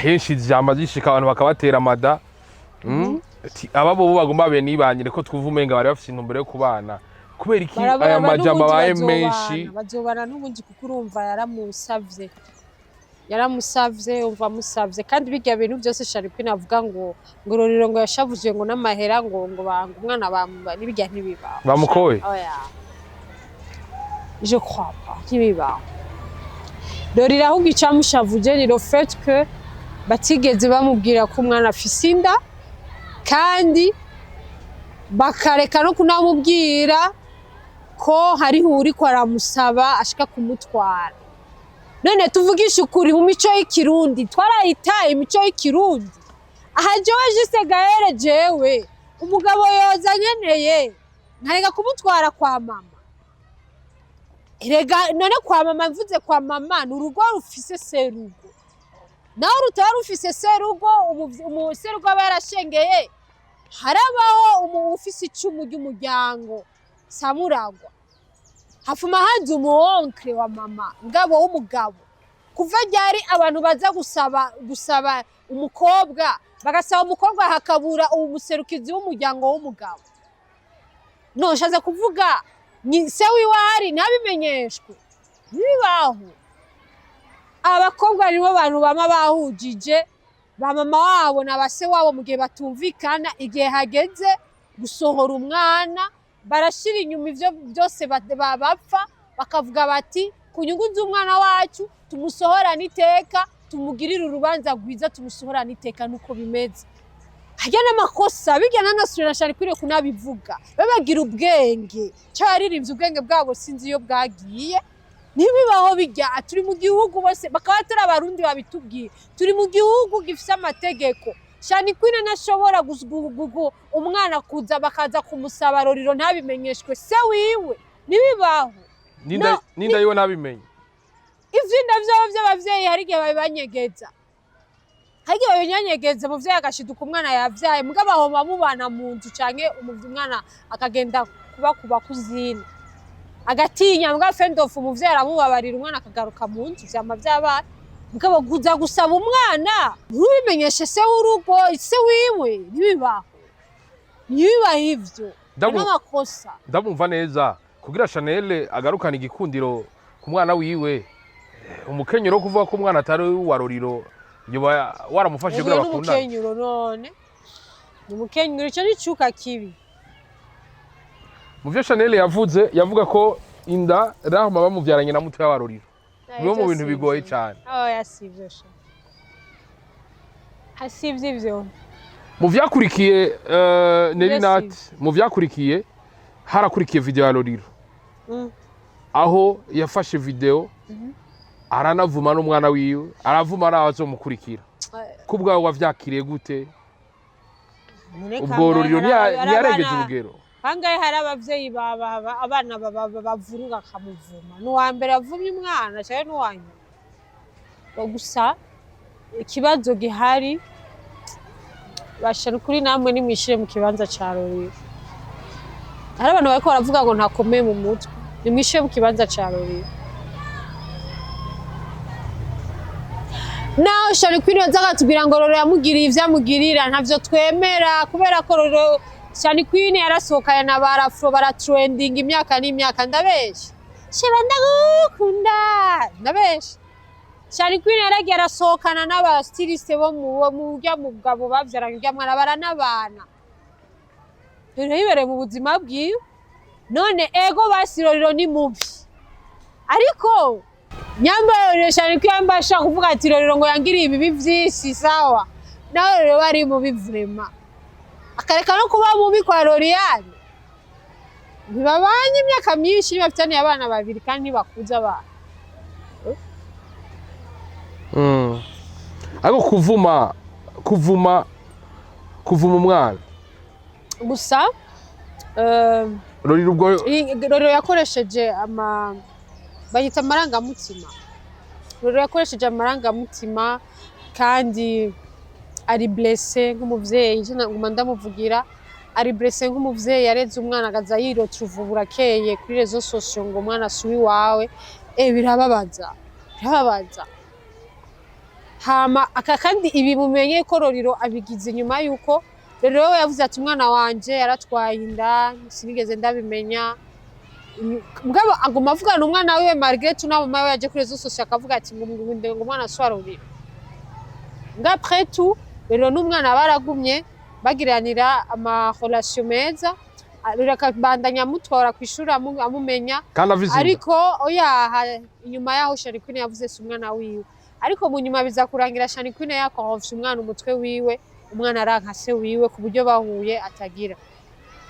henshi zama zishika abantu bakabatera amada ababo bo bagomba bene ibanyire ko twuva umenga bari bafite intumbero yo kubana kubera iki aya majambo baye menshi bazobana n'ubundi kuko urumva yaramusavye umva musavye kandi bijya bintu byose CHANY QUEEN avuga ngo Lolilo ngo yashavuzwe ngo n'amahera ngo banga umwana nibijya ntibiba bamukoye je crois pas ntibiba Lolilo ahubwo icamushavuje ni le fait que batigeze bamubwira ko umwana afise inda kandi bakareka no kunamubwira ko hariho uriko aramusaba ashika kumutwara. None tuvugisha ukuri mu mico y'ikirundi twarayitaye imico y'ikirundi aha jewe jise gahere jewe umugabo yoza nkeneye nkareka kumutwara kwa mama erega none kwa mama mvuze kwa mama n'urugo rufise serugo naho rutari rufise serugo umuserugo aba yarashengeye harabaho ufise icumu ry'umuryango samuragwa hafuma hanze umuonkre wa mama ngabo w'umugabo kuva ryari abantu baza gusaba umukobwa bagasaba umukobwa hakabura umuserukizi w'umuryango w'umugabo no shaza kuvuga ni se wiwari nabimenyeshwe nibaho abakobwa nibo bantu bama bahujije ba mama wabo na base wabo mu gihe batumvikana igihe hageze gusohora umwana barashira inyuma ivyo byose bapfa bakavuga bati kunyungu z'umwana wacu tumusohorana iteka tumugirira urubanza rwiza tumusohorana iteka nuko bimeze harya n'amakosa bijya nanasubira CHANY QUEEN kunabivuga babagira ubwenge cyaririmbye ubwenge bwabo sinzi iyo bwagiye nibibaho bijya turi mu gihugu bose bakabatera abarundi babitubwiye turi mu gihugu gifise amategeko CHANY QUEEN nashobora gugugu umwana kuza bakaza kumusaba Lolilo ntabimenyeshwe se wiwe nibibaho ninda yiwe nabimenye ivyinda vy'abavyeyi hari gihe babanyegeza hagi babanyegeza muvyeyi agashiduka umwana yavyaye mugabo aho bamubana mu nzu canke umwana akagenda kuba kuzina agatinya mbwa fendofu umuvyeyi aramubabarira umwana akagaruka mu nzu vyama vy'abana mugabo guza gusaba umwana ntubimenyeshe se w'urugo se wiwe nibibaho ivyo n'amakosa ndamumva neza kugira Chanel agarukana igikundiro ku mwana wiwe umukenyero kuvuga ko umwana atari wa Lolilo yoba waramufashije kugira bakundana umukenyero none umukenyero cyo nicuka kibi mu byo Chanel yavuga ko inda rahma bamuvyaranye na mutwe wa Lolilo niyo mu bintu bigoye cyane yasivyo hasivye ivyo mu vyakurikiye NELLY NAT mu vyakurikiye harakurikiye video ya Lolilo aho yafashe video aranavuma n'umwana wiwe aravuma arazo mukurikira kubwa wavyakiriye gute ubwo Lolilo ntiyarengeje urugero Bangaye hari abavyeyi abana bavuruga akamuvuma n'uwa mbere avumye umwana cyane n'uwanyuma gusa ikibazo gihari bashara kuri namwe nimwishire mu kibanza ca Lolilo hari abantu bariko baravuga ngo ntakomeye mu mutwe nimwishire mu kibanza ca Lolilo naho CHANY QUEEN yazaga tubwira ngo Lolilo yamugiriye ivyamugirira ntavyo twemera kubera ko Lolilo CHANY QUEEN yarasohokanye na barafro baratrending imyaka n'imyaka ndabeshe sheba ndagukunda ndabeshe CHANY QUEEN yaragiye arasohokana n'aba styliste bo mu urya mugabo bavyaranye urya mwana baranabana rero yibereye mu buzima bwiwe none ego basi Lolilo ni mubi ariko nyambaye CHANY QUEEN yambasha kuvuga ati Lolilo ngo yangiriye ibibi vyinshi sawa nawe rero bari mu bivrema akareka no kuba mubi kwa Loliyani ntibabanye imyaka myinshi bafitaniye abana babiri kandi bakuza abana ariko kuvuma umwana gusa Lolilo yakoresheje bayita amarangamutima Lolilo yakoresheje amarangamutima kandi ari blessé nk'umuvyeyi nguma ndamuvugira ari blessé nk'umuvyeyi yareze umwana agaza yirotruva burakeye kuri rezo sociaux ngo umwana suwi wawe birababaza hama kandi ibi mumenye ko Lolilo abigize nyuma yuko Lolilo we yavuze ati umwana wanje yaratwaye inda sinigeze ndabimenya mugabo aguma avugana umwana wiwe malgré tout nabo mawe yaje kuri rezo sociaux akavuga ati ngo umwana swa Lolilo ngaprès tout Lolilo n'umwana baragumye bagiranira ama relation meza Lolilo akabandanya mutora kwishura amumenya ariko oya inyuma yaho CHANY QUEEN yavuze si umwana wiwe ariko mu nyuma biza kurangira CHANY QUEEN yakonfye umwana umutwe wiwe umwana aranka se wiwe ku buryo bahuye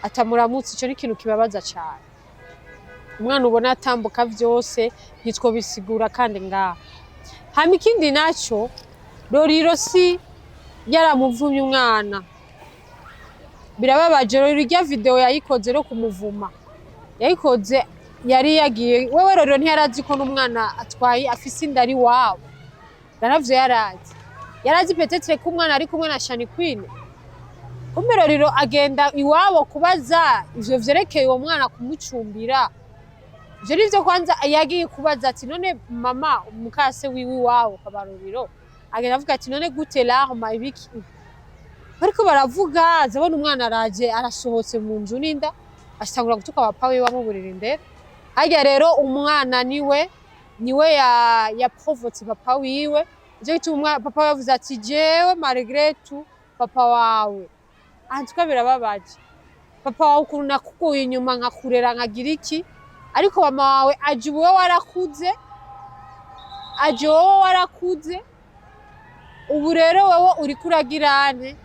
atamuramutse ico ni ikintu kibabaza cyane umwana ubona atambuka vyose nitwo bisigura kandi ngaha hama ikindi naco Lolilo si yaramuvumye umwana birababaje Lolilo irya video yayikoze no kumuvuma yayikoze yari yagiye wewe Lolilo ntiyarazi ko n'umwana atwaye afise inda ari wabo naravyo yarazi peut-être ko umwana ari kumwe na CHANY QUEEN kumbe Lolilo agenda iwabo kubaza ivyo vyerekeye uwo mwana kumucumbira ivyo nivyo kwanza yagiye kubaza ati none mama umukase wiwi wawo kwa Lolilo agenda avuga ati none gute larme ibiki bariko baravuga zabona umwana araje arasohotse mu nzu ninda ashitangura gutuka papa we wamuburira imbere harya rero umwana niwe ya provote papa wiwe je gituma papa yavuze ati jewe malgré tout papa wawe antuka birababaje papa wawe ukuntu nakukuye inyuma nkakurera nkagira iki ariko mama wawe aje uwo warakuze ubu rero wewe uri kuragirane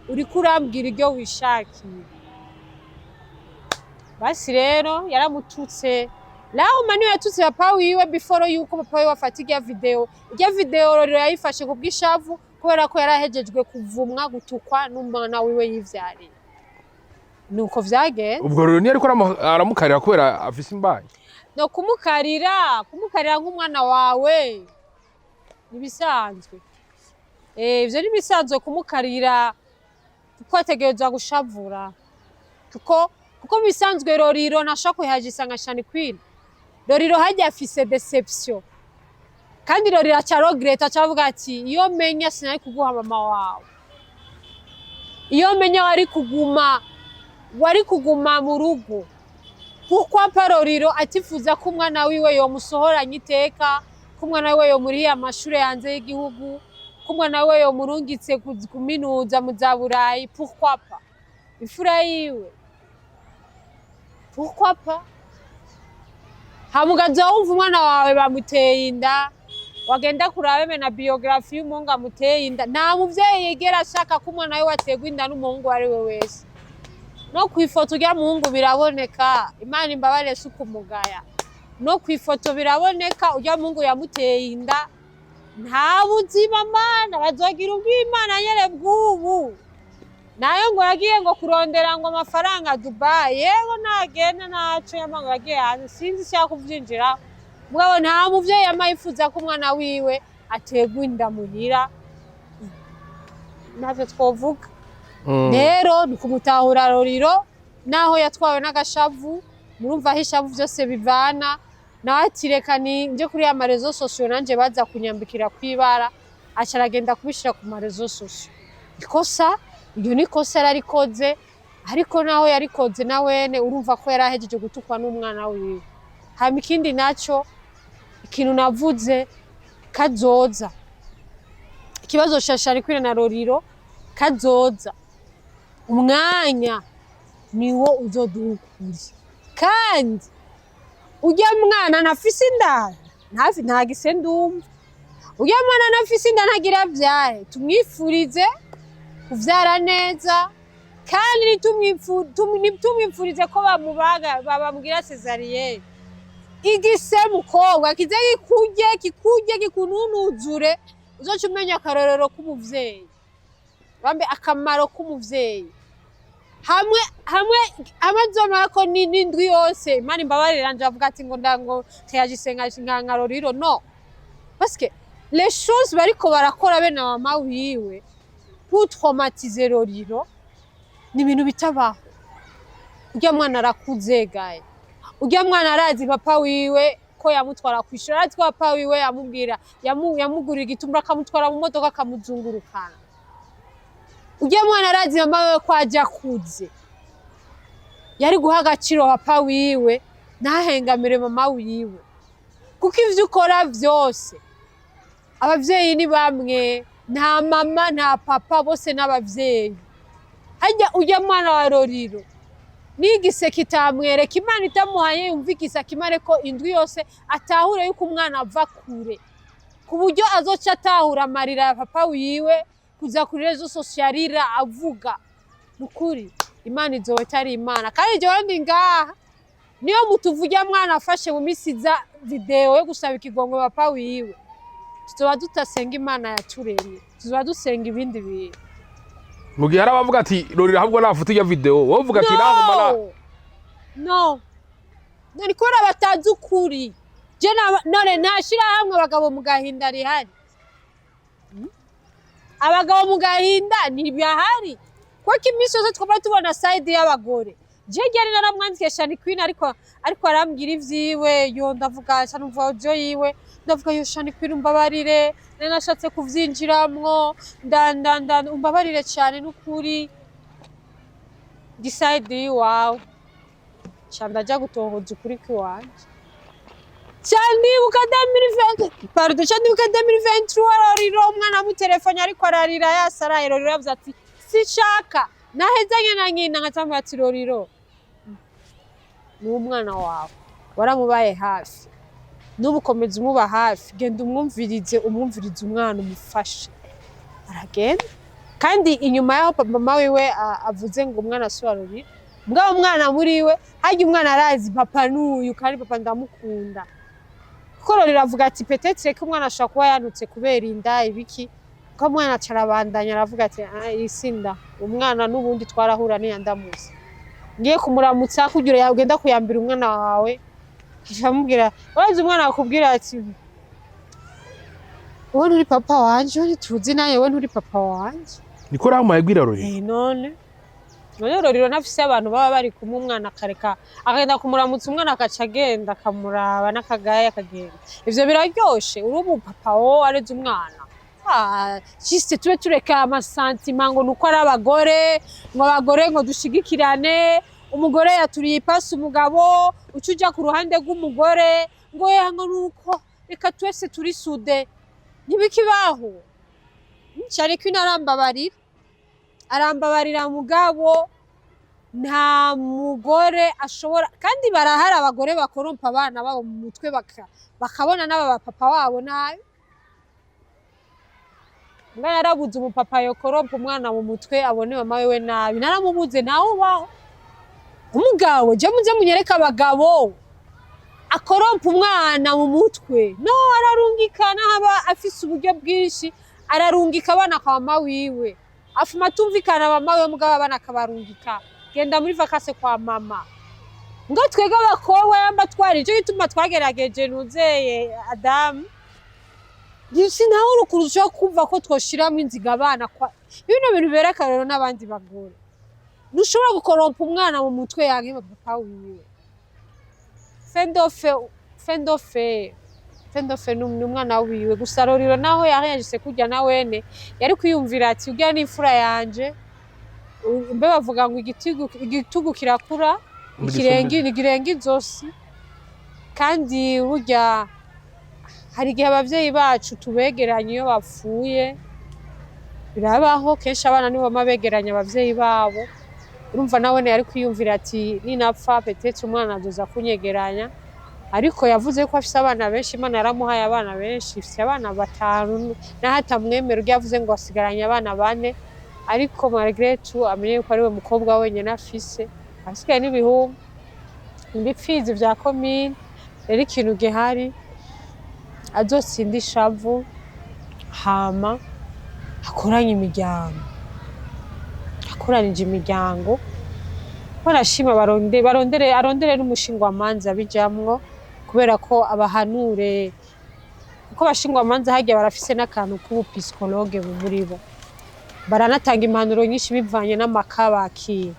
uri kurambwira iryo wishakiye basi rero yaramututse laho mani yatutse papa wiwe before yuko papa wiwe afata irya video Lolilo yayifashe kubwishavu kubera ko yarahejejwe kuvumwa gutukwa n'umwana wiwe yivyariye nuko vyagenda ubwo Lolilo ni ariko aramukarira kubera afise imbaye no kumukarira nk'umwana wawe nibisanzwe ivyo nibisanzwe kumukarira kuko ategerezwa gushavura kuko bisanzwe Lolilo nashaka kuyajisa nka CHANY QUEEN Lolilo hajya afise deception kandi Lolilo acarogreta acavuga ati iyo menya sinari kuguha mama wawe iyo menya wari kuguma mu rugo kuko Lolilo atifuza ko umwana wiwe yo musohoranye iteka ko umwana wiwe yo muri amashure yanze y'igihugu ko umwana wiwe yo murungitse kuminuza mu za Burayi pourquoi pas ifura yiwe pourquoi pas hamugaza wumva umwana wawe bamuteye inda wagenda kurabe na biography y'umuhungu amuteye inda nta muvyeyi yegera ashaka ko umwana we wategwa inda n'umuhungu ari we wese no kwifoto rya muhungu biraboneka Imana imbabare sukumugaya no kwifoto biraboneka urya muhungu yamuteye inda nta buzima mana bazogira ubw'Imana nyere bw'ubu nayo ngo yagiye ngo kurondera ngo amafaranga Dubai yego nagenda naco yamango yagiye hanze sinzi cyako kuvyinjira mugabo nta muvyeyi yamayifuza ko umwana wiwe ategwa inda muhira navyo twovuga rero ni kumutahura Lolilo naho yatwawe n'agashavu murumva aho ishavu vyose bivana nawe atireka nje kuri ya marezo sosiyo nanje baza kunyambikira kwibara acaragenda kubishira ku marezo sosiyo ikosa iyo ni kosa yarikoze ariko naho yarikoze nawene urumva ko yarahejeje gutukwa n'umwana wiwe hama ikindi naco ikintu navuze kazoza ikibazo CHANY QUEEN na Lolilo kazoza umwanya niwo uzodukuri kandi ujya mwana nafise inda ntagise ndumva ujya mwana nafise inda ntagira vyahe tumwifurize kuvyara neza kandi nitumwifurize ko bamubaga babamubwira cesarienne igise mukobwa kize kikurye kikununuzure uzoca umenya akarorero k'umuvyeyi bambe akamaro k'umuvyeyi hamwe amazoma ko n'indwi yose Imana imbabarira nje avuga ati ngo ndango teyagisenga nka Lolilo no parce que les choses bariko barakora bene mama wiwe pour traumatiser Lolilo ni ibintu bitabaho ujya mwana arakuze gaye ujya mwana arazi papa wiwe ko yamutwara kwishura arazi ko papa wiwe yamubwira yamugurira igitumbura akamutwara mu modoka akamuzungurukana ujya mwana arazi mama wiwe ko ajya kuze yari guha agaciro papa wiwe ntahengamire mama wiwe kuko ivyo ukora vyose abavyeyi ni bamwe nta mama nta papa bose n'abavyeyi hajya ujya mwana wa Lolilo nigise kitamwereka Imana itamuhaye yumvikisa kimare ko indwi yose atahure yuko umwana ava kure ku buryo azoca atahura amarira ya papa wiwe kuza kuri rezo sosiyo avuga nukuri Imana izowe tari Imana kandi jewe ndi ngaha niyo mutuvuga mwana afashe mu misiza video yo gusaba ikigongo papa wiwe tuzoba dutasenga Imana yaturemye tuzoba dusenga ibindi bintu mugihe arabavuga ati Lolilo ahubwo nafuta iyo video wowe uvuga ati naho mara no nari kora batazi ukuri je none nashira hamwe abagabo mu gahinda rihari abagabo mu gahinda ntibahari kuko iminsi yose twaba tubona side y'abagore je gari naramwandike CHANY QUEEN ariko arambwira ivyiwe yo ndavuga numva audio yiwe ndavuga yo CHANY QUEEN umbabarire nanashatse kuvyinjiramwo umbabarire cyane n'ukuri decide wow chanda ja gutohoza ukuri kwanje cyane buka 2020 pardon cyane buka 2023 Lolilo umwana mu telefone ariko ararira yasaraye Lolilo yavuze ati sishaka nahezanye na nyina ngatamba ati Lolilo ni umwana wawe waramubaye hafi n'ubukomeza umuba hafi genda umwumvirize umwana umufashe aragenda kandi inyuma yaho mama wiwe avuze ngo umwana asura Lolilo mbwa umwana muri we haje umwana arazi papa n'uyu kandi papa ndamukunda ko Lolilo avuga ati peut-être ko umwana ashaka kuba yanutse kubera inda ibiki ko umwana carabandanya aravuga ati isinda umwana n'ubundi twarahura niyandamuze ngiye kumuramutsa kugira yagenda kuyambira umwana wawe kishamubwira wazi umwana akubwira ati wowe uri papa wanje wowe tuzi naye wowe uri papa wanje niko rama yabwira Lolilo none Lolilo nafise abantu baba bari kumwe umwana akareka agenda kumuramutsa umwana akaca agenda akamuraba n'akagaye akagenda ivyo biraryoshe uri ubu papa wo areze umwana juste tube tureka amasantima ngo nuko ari abagore ngo dushigikirane umugore yaturiye ipasi umugabo ucuja ku ruhande rw'umugore ngo yango nuko reka twese turi sude nibikibaho CHANY QUEEN arambabarira mugabo nta mugore ashobora kandi barahari abagore bakorompa abana babo mu mutwe bakabona n'aba papa wabo nabi nga yarabuze umupapa yokorompa umwana mu mutwe abone mama wewe nabi naramubuze nawe ubaho umugabo je muze munyereka abagabo akorompa umwana mu mutwe no ararungikana haba afise uburyo bwinshi ararungika abana kwa mama wiwe afuma tumvikana mama we mugabo abana akabarungika genda muri vacances kwa mama ngo twega abakobwa y'amatwari cyo gituma twagerageje nuzeye Adam Gisi naho urukurusho kumva ko twoshiramo inziga abana kwa bino bintu bereka rero n'abandi bagore nushobora gukorompa umwana mu mutwe yange papa wiwe Fendofe n'umwana wiwe gusa Lolilo naho yarayagise kujya na wene yari kwiyumvira ati ugira n'imfura yanje mbe bavuga ngo igitugu kirakura ikirengi zosi kandi burya hari igihe abavyeyi bacu tubegeranye iyo bapfuye birabaho kenshi abana nibo mabegeranya abavyeyi babo urumva nawe yari kwiyumvira ati ninapfa petete umwana azoza kunyegeranya ariko yavuze ko afise abana benshi Imana yaramuhaye abana benshi afise abana 5 na hata mwemero yavuze ngo asigaranye abana 4 ariko malgré tout amenye ko ari we mukobwa wenyene afise asigaye n'ibihumbi ibipfizi vya commune rero ikintu gihari azotsinda ishavu hama akoranye imiryango barashima arondere n'umushingwa manza bijamwo kubera ko abahanure kuko bashingwa manza hagiye barafise n'akantu k'ubupsikologe muri bo baranatanga impanuro nyinshi bivanye n'amakabaki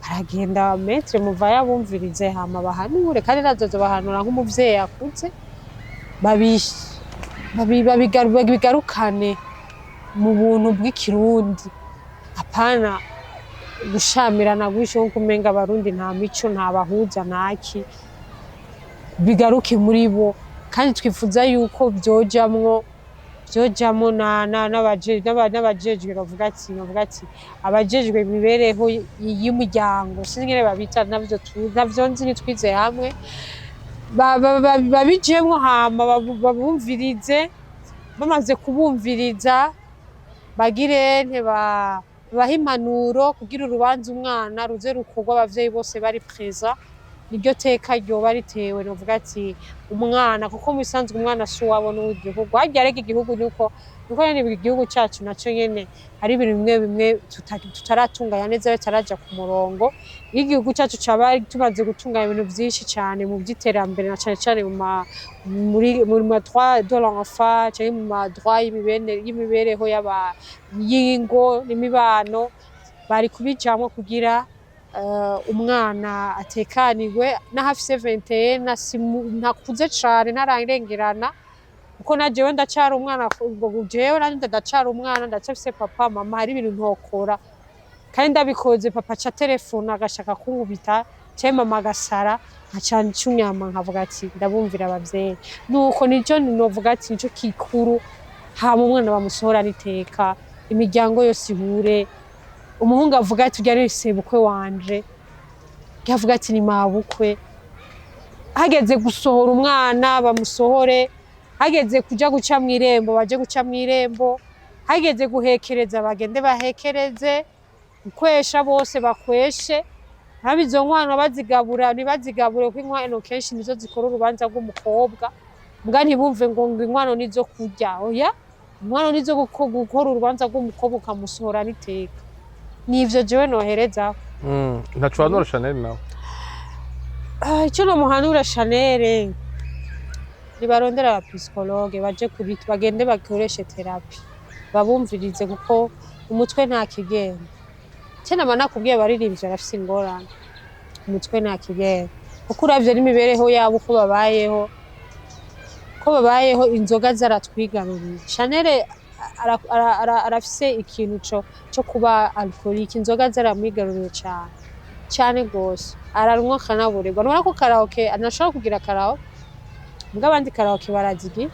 baragenda metre muvaya bumvirize hama bahanure kandi nazozo bahanura nk'umuvyeyi akuze babigarukane mu buntu bw'ikirundi apana gushamirana gwisho nko kumenga abarundi nta mico nta bahuza naki bigaruke muri bo kandi twifuza yuko byojamwo n'abajejwe bavuga ati abajejwe imibereho y'umuryango sinigere babita navyo nzi nitwize hamwe babijemwo hama babumvirize bamaze kubumviriza bagire baha impanuro kugira urubanza umwana ruze rukorwa abavyeyi bose bari preza niryo teka ryoba ritewe novuga ati umwana kuko mu bisanzwe umwana si uwabo n'uw'igihugu harya rega igihugu nuko nyene igihugu cacu naco nyene hari ibintu bimwe tutaratunganya neza bitaraja ku murongo igihugu cacu caba tumaze gutunganya ibintu vyinshi cane mu by'iterambere na cane muri ma droit de l'enfant cyane mu ma droit y'imibereho y'ingo n'imibano bari kubijamwo kugira umwana atekanirwe n'ahafise 21 ntakuze cane ntarangirengerana uko najewe ndacara umwana ngo jewe ndacara umwana ndacafise papa mama hari ibintu ntokora kandi ndabikoze papa cha telefone agashaka kunkubita cye mama gasara nkacana icunyama nkavuga ati ndabumvira abavyeyi nuko nico novuga ati nico kikuru hama umwana bamusohora niteka imiryango yose ihure umuhungu avuga ati ujya sebukwe wanje yavuga ati ni mabukwe hageze gusohora umwana bamusohore hageze kuja guca mw'irembo baje guca mw'irembo hageze guhekereza bagende bahekereze ukwesha bose bakweshe habizo nkwano bazigabura ntibazigabure ko inkwano kenshi nizo zikora urubanza rw'umukobwa mbwa ntibumve ngo inkwano nizo kurya oya inkwano nizo gukora urubanza rw'umukobwa ukamusohora niteka nivyo jewe nohereza ntacuanura Chanel nawe icyo nomuhanura Chanel nibarondera abapsikologe baje bagende bakoreshe terapi babumvirize kuko umutwe nta kigenda cyane nakubwiye baririmbye arafise ingorane umutwe nta kigenda kuko uravye n'imibereho yabo uko babayeho inzoga zaratwigaruriye Chanel arafise ikintu cyo kuba alcoolique inzoga zaramwigaruriye cyane gose ararunywa kanaburirwa nubona ko karaoke anashobora kugira karaoke mbwa abandi karaoke barazigi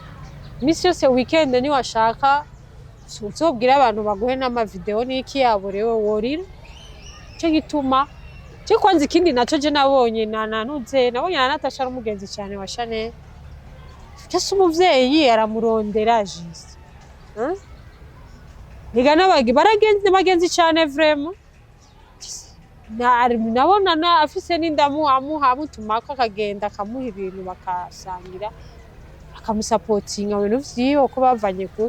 imisi yose weekend ni washaka uzobwira abantu baguhe n'amavideo n'iki yabo rewe worira cyo gituma cyo kwanza ikindi naco je nabonye nabonye Natasha ari umugenzi cyane wa Chanel cyase umuvyeyi aramurondera jisi nigana bagenzi cyane vraiment nabona afise n'indamu amutumako akagenda akamuha ibintu bakasangira akamusapotinga ibintu vyiwe ko bavanye ku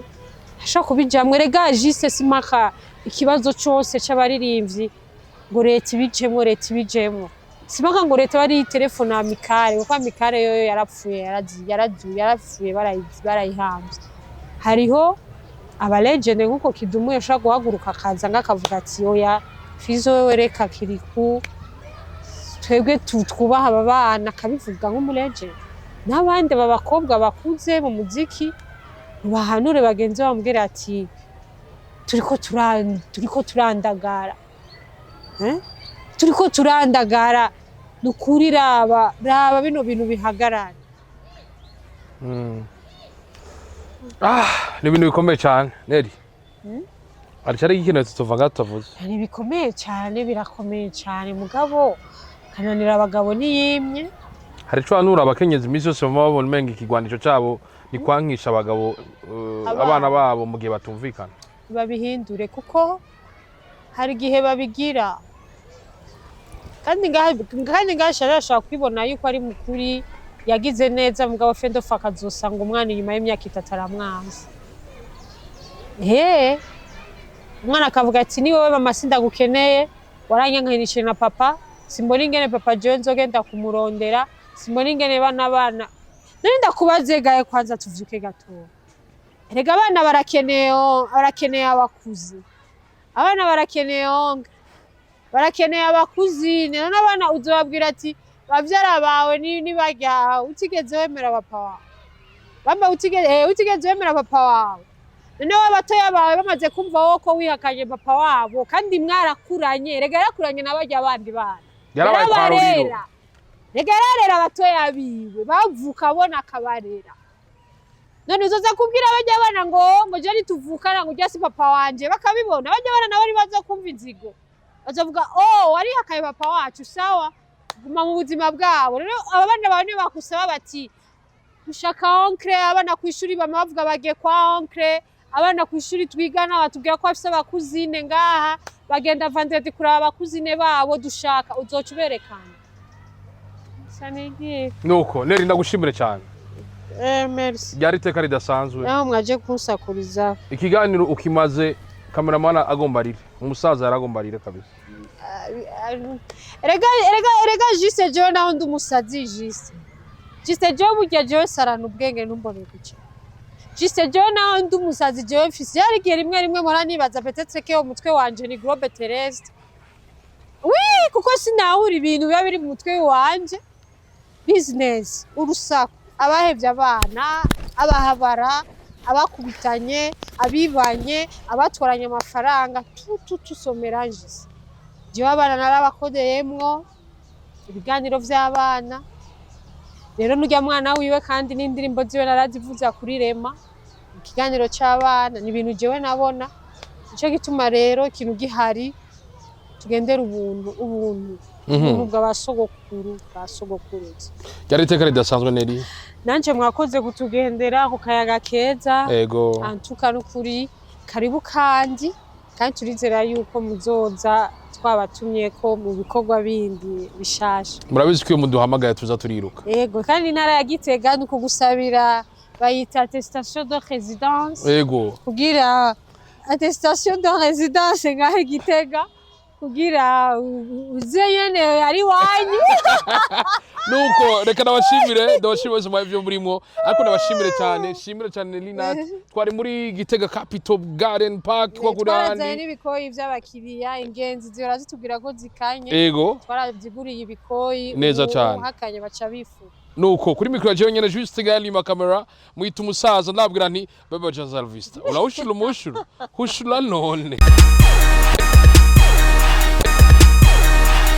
ashaka kubijamwe rega jise simaka ikibazo cyose c'abaririmbyi ngo leta ibijemwo sibaka ngo leta bari telefone amikare kuko amikare yo yarapfuye yarapfuye barayihambye hariho aba legend nkuko Kidumu yashaka guhaguruka akaza ngakavuga ati oya Fizo wewe reka kiriku twebwe twubaha aba bana kabivuga nk'umulegend n'abandi babakobwa bakuze mu muziki bahanure bagenzi bambwira ati turiko turandagara turiko turandagara nukuri raba bino bintu bihagarara ni ibintu bikomeye cyane Nelly ari ikintu tuvuga tuvuze ni bikomeye cyane birakomeye cyane mugabo kananira abagabo niyimye hari cyo anura abakenyezi imisi yose baba babona umenga ikigwanisho cyabo ni kwankisha abagabo abana babo mu gihe batumvikana babihindure kuko hari igihe babigira kandi ngashaka kwibona yuko ari mukuri yagize neza mugabo fendo fakazosanga umwana inyuma y'imyaka 3 aramwanza umwana akavuga ati ni wowe mama sindagukeneye waranyankanishije na papa simbona ingene papa John zogenda kumurondera simbona ingene bana nari ndakubazegaye kwanza tuvyuke gato erega abana barakeneye abakuzi abana barakeneye abakuzi none abana uzobabwira ati bavyara bawe ni barya utigeze wemera papa wawe bamba utigeze wemera papa wawe none wabatoya bawe bamaze kumva woko wihakanye papa wabo kandi mwarakuranye erega yarakuranye nabarya abandi bana yarabarera rega yararera abatoya biwe bavuka bona akabarera none uzoza kubwira abajya bana ngo je nituvukana ngo ujya si papa wanje bakabibona abajya bana nabo baza kumva inzigo bazavuga wari hakaye papa wacu sawa guma mu buzima bwabo rero abana bane bakusaba bati ushaka onkre abana kwishuri bamavuga bagiye kwa onkre abana kwishuri twigana batubwira ko afise abakuzine ngaha bagenda vendredi kuraba abakuzine babo dushaka uzocuberekana sanegi nuko Nelly ndagushimire cyane merci byari teka ridasanzwe naho mwaje kunsakuriza ikiganiro ukimaze cameraman agombarire umusaza yaragombarire kabisa erega juste je naho ndumusazi juste je burya je sarana ubwenge numbone guca juste je naho ndumusazi je mfise yarigiye rimwe mora nibaza petetse ke umutwe wanje ni globe terrestre oui kuko sinahura ibintu biba biri mu mutwe wanje business urusaku abahevye abana abahabara abakubitanye abibanye abatwaranye amafaranga tusomeraje je abana narabakodeyemwo ibiganiro vy'abana rero nujya mwana wiwe kandi n'indirimbo ziwe narazivuza kuri Rema ikiganiro c'abana ni ibintu jewe nabona ico gituma rero ikintu gihari tugendera ubuntu bw'abasogokuru basogokuruza byari teka ridasanzwe Nelly nanje mwakoze kutugendera ku kayaga keza ego antuka n'ukuri karibu kandi turizera yuko muzoza twabatumye ko mu bikorwa bindi bishasha murabizi ko iyo muduhamagaye tuza turiruka ego kandi intara ya Gitega nuko gusabira bayita attestation de résidence ego kugira attestation de résidence ngahe Gitega kugira uzeyene ari wanyu nuko reka ndabashimire mu byo murimo ariko ndabashimire cyane shimire cyane NELLY NAT twari muri Gitega Capital Garden Park kwa kurani twarazaye n'ibikoyi by'abakiriya ingenzi zihora zitubwira ko zikanye ego twarabyiguriye ibikoyi neza cyane hakanye baca bifu nuko kuri mikro je nyene juste gali ma camera muita umusaza ndabwira nti baba Jazalvista ula ushuru mushuru hushula none